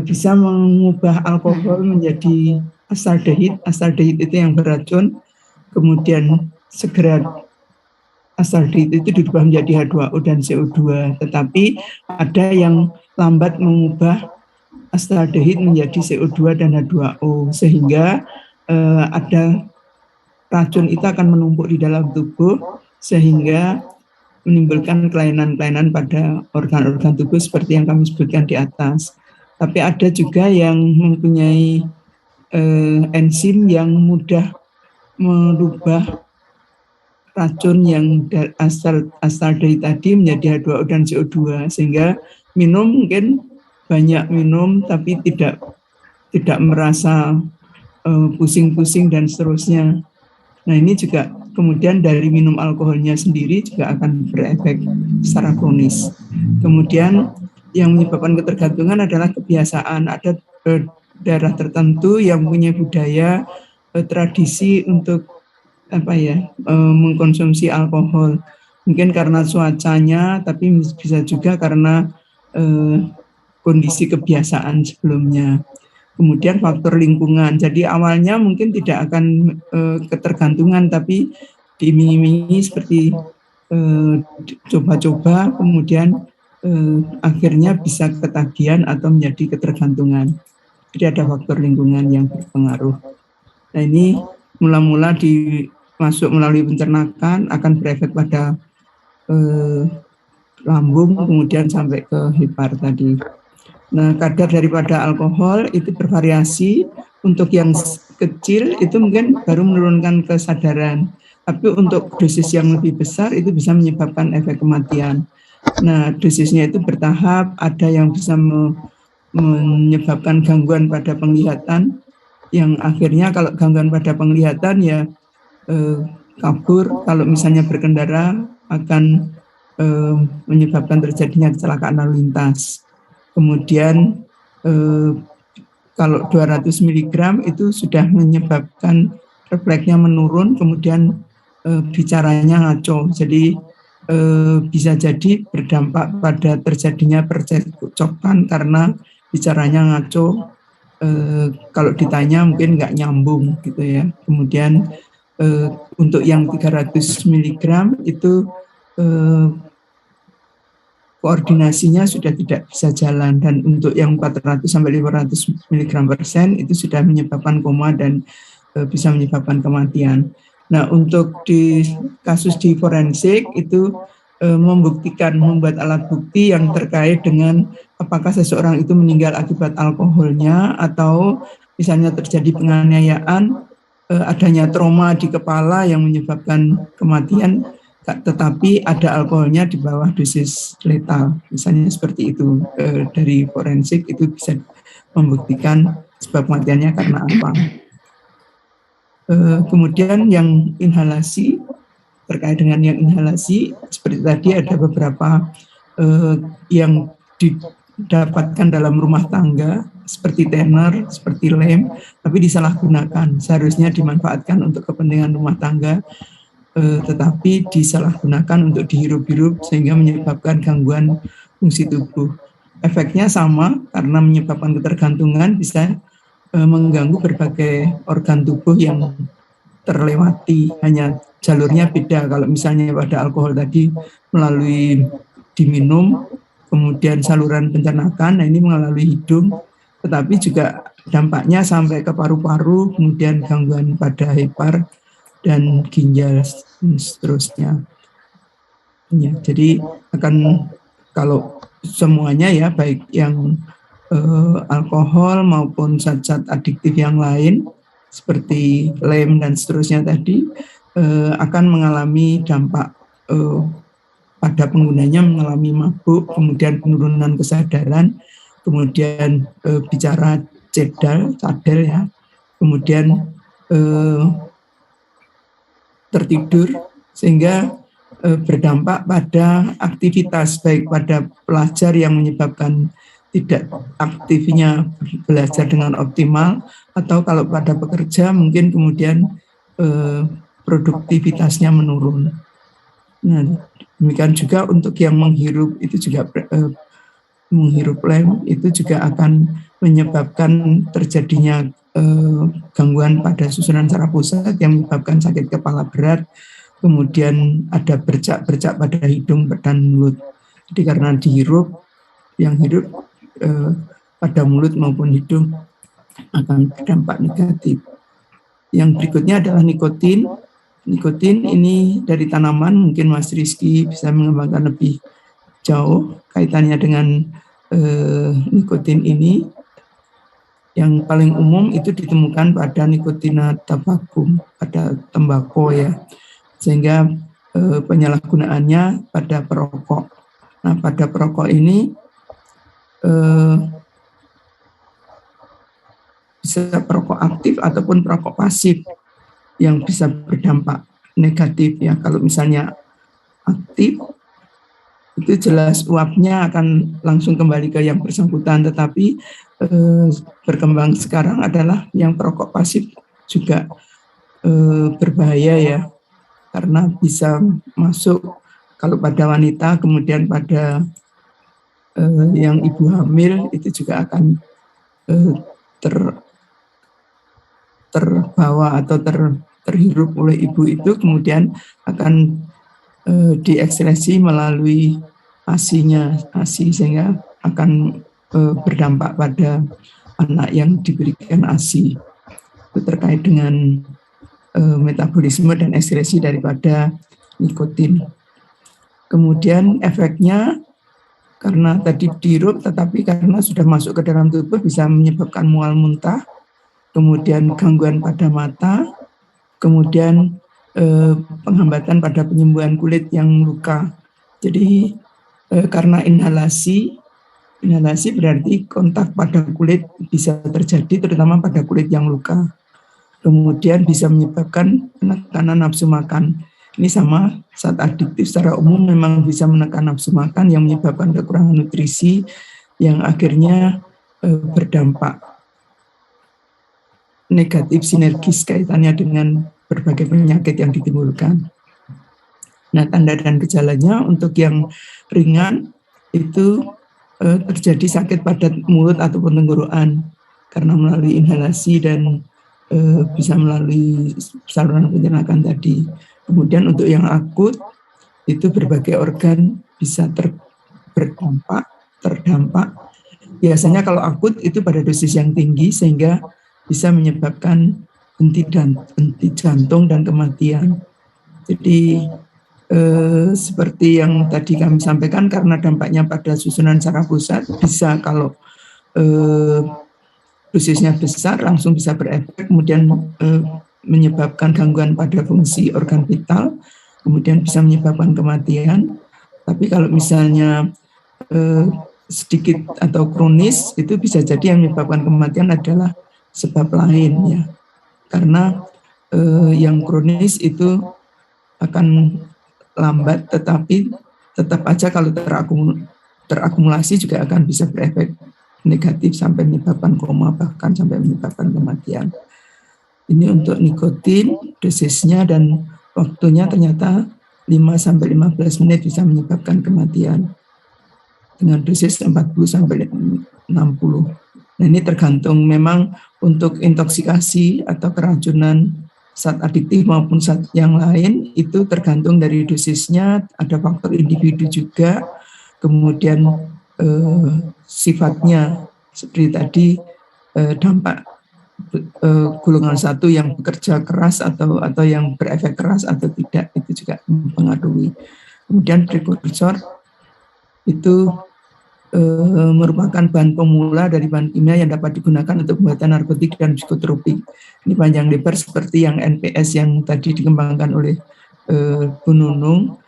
bisa mengubah alkohol menjadi asaldehid. Asaldehid itu yang beracun, kemudian segera asaldehid itu dirubah menjadi H2O dan CO2. Tetapi ada yang lambat mengubah asaldehid menjadi CO2 dan H2O, sehingga ada racun itu akan menumpuk di dalam tubuh sehingga menimbulkan kelainan-kelainan pada organ-organ tubuh seperti yang kami sebutkan di atas. Tapi ada juga yang mempunyai enzim yang mudah merubah racun yang asaldehid tadi menjadi H2O dan CO2, sehingga minum mungkin banyak minum tapi tidak merasa pusing-pusing dan seterusnya. Nah, ini juga kemudian dari minum alkoholnya sendiri juga akan berefek secara kronis. Kemudian yang menyebabkan ketergantungan adalah kebiasaan. Ada daerah tertentu yang punya budaya tradisi untuk mengkonsumsi alkohol. Mungkin karena cuacanya, tapi bisa juga karena kondisi kebiasaan sebelumnya. Kemudian faktor lingkungan. Jadi awalnya mungkin tidak akan ketergantungan, tapi diiming-imingi seperti coba-coba, kemudian akhirnya bisa ketagihan atau menjadi ketergantungan. Jadi ada faktor lingkungan yang berpengaruh. Nah, ini mula-mula masuk melalui pencernaan akan berefek pada lambung, kemudian sampai ke hepar tadi. Nah, kadar daripada alkohol itu bervariasi. Untuk yang kecil itu mungkin baru menurunkan kesadaran, tapi untuk dosis yang lebih besar itu bisa menyebabkan efek kematian. Nah, dosisnya itu bertahap, ada yang bisa menyebabkan gangguan pada penglihatan, yang akhirnya kalau gangguan pada penglihatan ya kabur, kalau misalnya berkendara akan menyebabkan terjadinya kecelakaan lalu lintas. Kemudian kalau 200 mg itu sudah menyebabkan refleksnya menurun, kemudian bicaranya ngaco. Jadi bisa jadi berdampak pada terjadinya percekcokan karena bicaranya ngaco. Kalau ditanya mungkin nggak nyambung gitu ya. Kemudian untuk yang 300 mg itu koordinasinya sudah tidak bisa jalan, dan untuk yang 400 sampai 500 mg/sen itu sudah menyebabkan koma dan bisa menyebabkan kematian. Nah, untuk di kasus di forensik itu membuktikan, membuat alat bukti yang terkait dengan apakah seseorang itu meninggal akibat alkoholnya atau misalnya terjadi penganiayaan, adanya trauma di kepala yang menyebabkan kematian. tetapi ada alkoholnya di bawah dosis letal, misalnya seperti itu. Dari forensik itu bisa membuktikan sebab kematiannya karena apa. Kemudian yang inhalasi, terkait dengan yang inhalasi, seperti tadi ada beberapa yang didapatkan dalam rumah tangga, seperti tenor, seperti lem, tapi disalahgunakan. Seharusnya dimanfaatkan untuk kepentingan rumah tangga, tetapi disalahgunakan untuk dihirup-hirup sehingga menyebabkan gangguan fungsi tubuh. Efeknya sama karena menyebabkan ketergantungan, bisa mengganggu berbagai organ tubuh yang terlewati, hanya jalurnya beda. Kalau misalnya pada alkohol tadi melalui diminum, kemudian saluran pencernaan, nah ini melalui hidung, tetapi juga dampaknya sampai ke paru-paru, kemudian gangguan pada hepar dan ginjal seterusnya. Ya, jadi akan kalau semuanya ya, baik yang alkohol maupun zat-zat adiktif yang lain seperti lem dan seterusnya tadi akan mengalami dampak pada penggunanya, mengalami mabuk, kemudian penurunan kesadaran, kemudian bicara cadel ya, kemudian tertidur, sehingga berdampak pada aktivitas, baik pada pelajar yang menyebabkan tidak aktifnya belajar dengan optimal, atau kalau pada pekerja mungkin kemudian produktivitasnya menurun. Nah, demikian juga untuk yang menghirup, itu juga menghirup lem itu juga akan menyebabkan terjadinya gangguan pada susunan saraf pusat yang menyebabkan sakit kepala berat, kemudian ada bercak-bercak pada hidung dan mulut. Jadi karena dihirup, yang hirup pada mulut maupun hidung akan berdampak negatif. Yang berikutnya adalah nikotin. Nikotin ini dari tanaman, mungkin Mas Rizky bisa mengembangkan lebih jauh kaitannya dengan nikotin ini. Yang paling umum itu ditemukan pada nikotina tabacum, pada tembakau ya, sehingga penyalahgunaannya pada perokok. Nah, pada perokok ini bisa perokok aktif ataupun perokok pasif yang bisa berdampak negatif ya. Kalau misalnya aktif, itu jelas uapnya akan langsung kembali ke yang bersangkutan, tetapi berkembang sekarang adalah yang perokok pasif juga berbahaya ya, karena bisa masuk kalau pada wanita, kemudian pada yang ibu hamil itu juga akan terbawa atau terhirup oleh ibu itu, kemudian akan diekskresi melalui ASI-nya, sehingga akan berdampak pada anak yang diberikan ASI. Itu terkait dengan metabolisme dan ekskresi daripada nikotin. Kemudian efeknya karena tadi dihirup, tetapi karena sudah masuk ke dalam tubuh bisa menyebabkan mual muntah, kemudian gangguan pada mata, kemudian penghambatan pada penyembuhan kulit yang luka. Jadi karena inhalasi berarti kontak pada kulit bisa terjadi, terutama pada kulit yang luka. Kemudian bisa menyebabkan penekanan nafsu makan. Ini sama, zat adiktif secara umum memang bisa menekan nafsu makan yang menyebabkan kekurangan nutrisi yang akhirnya berdampak negatif sinergis kaitannya dengan berbagai penyakit yang ditimbulkan. Nah, tanda dan gejalanya untuk yang ringan itu terjadi sakit pada mulut ataupun tenggorokan karena melalui inhalasi dan bisa melalui saluran pencernaan tadi. Kemudian untuk yang akut itu berbagai organ bisa terdampak. Biasanya kalau akut itu pada dosis yang tinggi sehingga bisa menyebabkan henti jantung dan kematian. Jadi seperti yang tadi kami sampaikan, karena dampaknya pada susunan saraf pusat, bisa kalau dosisnya besar langsung bisa berefek, kemudian menyebabkan gangguan pada fungsi organ vital, kemudian bisa menyebabkan kematian. Tapi kalau misalnya sedikit atau kronis, itu bisa jadi yang menyebabkan kematian adalah sebab lain ya. Karena yang kronis itu akan lambat, tetapi tetap aja kalau terakumulasi juga akan bisa berefek negatif sampai menyebabkan koma, bahkan sampai menyebabkan kematian. Ini untuk nikotin, dosisnya dan waktunya ternyata 5-15 menit bisa menyebabkan kematian dengan dosis 40-60. Nah, ini tergantung memang untuk intoksikasi atau keracunan zat adiktif maupun zat yang lain itu tergantung dari dosisnya, ada faktor individu juga, kemudian sifatnya seperti tadi dampak golongan 1 yang bekerja keras atau yang berefek keras atau tidak, itu juga mempengaruhi. Kemudian prekursor itu merupakan bahan pemula dari bahan kimia yang dapat digunakan untuk pembuatan narkotik dan psikotropik. Ini panjang lebar seperti yang NPS yang tadi dikembangkan oleh Bu Nunung,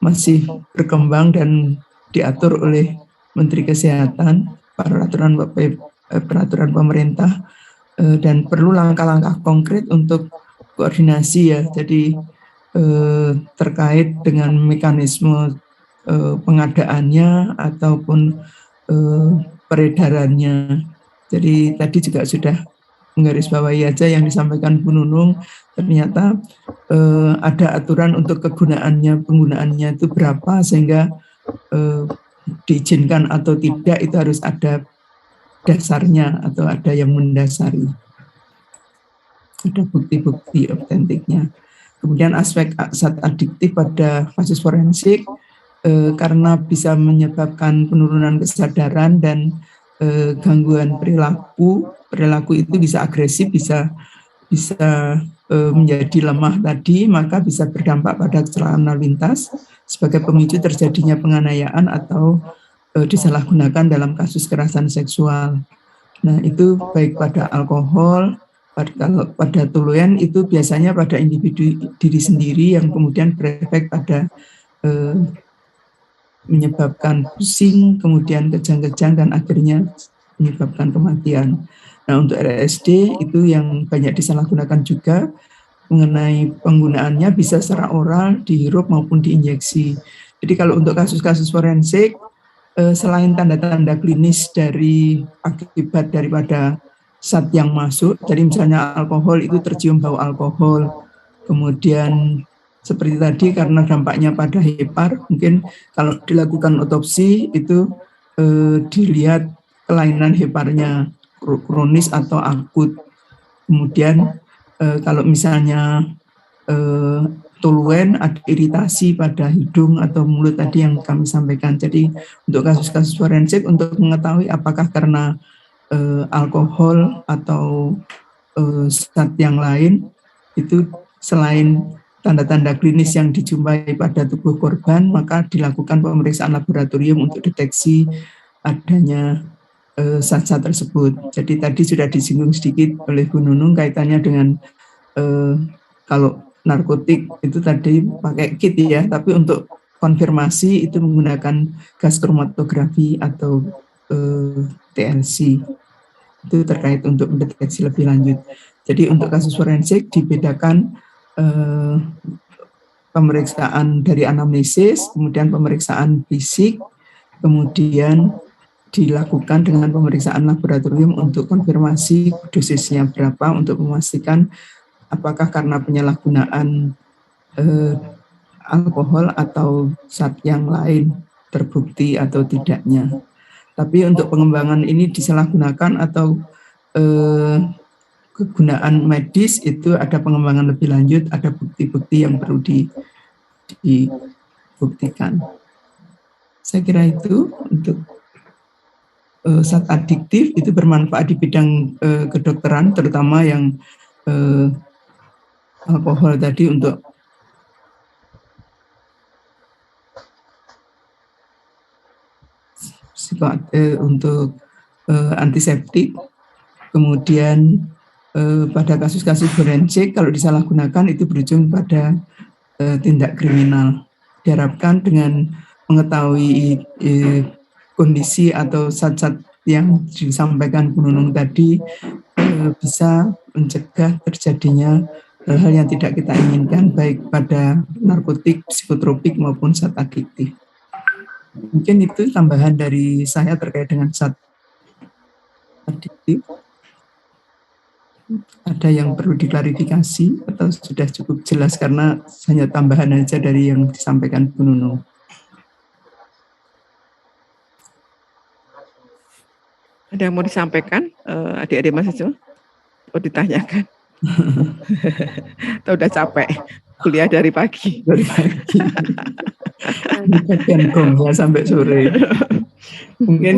masih berkembang dan diatur oleh Menteri Kesehatan, peraturan pemerintah, dan perlu langkah-langkah konkret untuk koordinasi ya. Jadi terkait dengan mekanisme pengadaannya ataupun peredarannya. Jadi tadi juga sudah menggarisbawahi aja yang disampaikan Bu Nunung, ternyata ada aturan untuk penggunaannya itu berapa, sehingga diizinkan atau tidak itu harus ada dasarnya atau ada yang mendasari, ada bukti-bukti otentiknya. Kemudian aspek zat adiktif pada kasus forensik, karena bisa menyebabkan penurunan kesadaran dan gangguan perilaku itu bisa agresif, bisa menjadi lemah tadi, maka bisa berdampak pada kecelakaan lalu lintas sebagai pemicu terjadinya penganiayaan atau disalahgunakan dalam kasus kekerasan seksual. Nah, itu baik pada alkohol, pada toluen itu biasanya pada individu diri sendiri yang kemudian berefek pada menyebabkan pusing, kemudian kejang-kejang, dan akhirnya menyebabkan kematian. Nah, untuk LSD itu yang banyak disalahgunakan juga, mengenai penggunaannya bisa secara oral, dihirup maupun diinjeksi. Jadi kalau untuk kasus-kasus forensik, selain tanda-tanda klinis dari akibat daripada zat yang masuk, jadi misalnya alkohol itu tercium bau alkohol, kemudian seperti tadi karena dampaknya pada hepar, mungkin kalau dilakukan otopsi itu dilihat kelainan heparnya kronis atau akut. Kemudian kalau misalnya toluen ada iritasi pada hidung atau mulut tadi yang kami sampaikan. Jadi untuk kasus-kasus forensik untuk mengetahui apakah karena alkohol atau zat yang lain, itu selain tanda-tanda klinis yang dijumpai pada tubuh korban, maka dilakukan pemeriksaan laboratorium untuk deteksi adanya zat-zat tersebut. Jadi tadi sudah disinggung sedikit oleh Bu Nunung kaitannya dengan kalau narkotik itu tadi pakai kit ya, tapi untuk konfirmasi itu menggunakan gas kromatografi atau TLC. Itu terkait untuk mendeteksi lebih lanjut. Jadi untuk kasus forensik dibedakan pemeriksaan dari anamnesis, kemudian pemeriksaan fisik, kemudian dilakukan dengan pemeriksaan laboratorium untuk konfirmasi dosisnya berapa untuk memastikan apakah karena penyalahgunaan alkohol atau zat yang lain terbukti atau tidaknya. Tapi untuk pengembangan ini disalahgunakan atau kegunaan medis itu ada pengembangan lebih lanjut, ada bukti-bukti yang perlu dibuktikan. Saya kira itu untuk zat adiktif itu bermanfaat di bidang kedokteran, terutama yang alkohol tadi untuk antiseptik, kemudian pada kasus-kasus forensik kalau disalahgunakan itu berujung pada tindak kriminal. Diharapkan dengan mengetahui kondisi atau zat-zat yang disampaikan Bu Nunung tadi bisa mencegah terjadinya hal-hal yang tidak kita inginkan baik pada narkotik, psikotropik maupun zat adiktif. Mungkin itu tambahan dari saya terkait dengan zat adiktif. Ada yang perlu diklarifikasi atau sudah cukup jelas karena hanya tambahan aja dari yang disampaikan Bu Nunung. Ada yang mau disampaikan adik-adik mahasiswa? Mau ditanyakan? Atau udah capek kuliah dari pagi? Dari pagi. Bagian gongnya sampai sore. Mungkin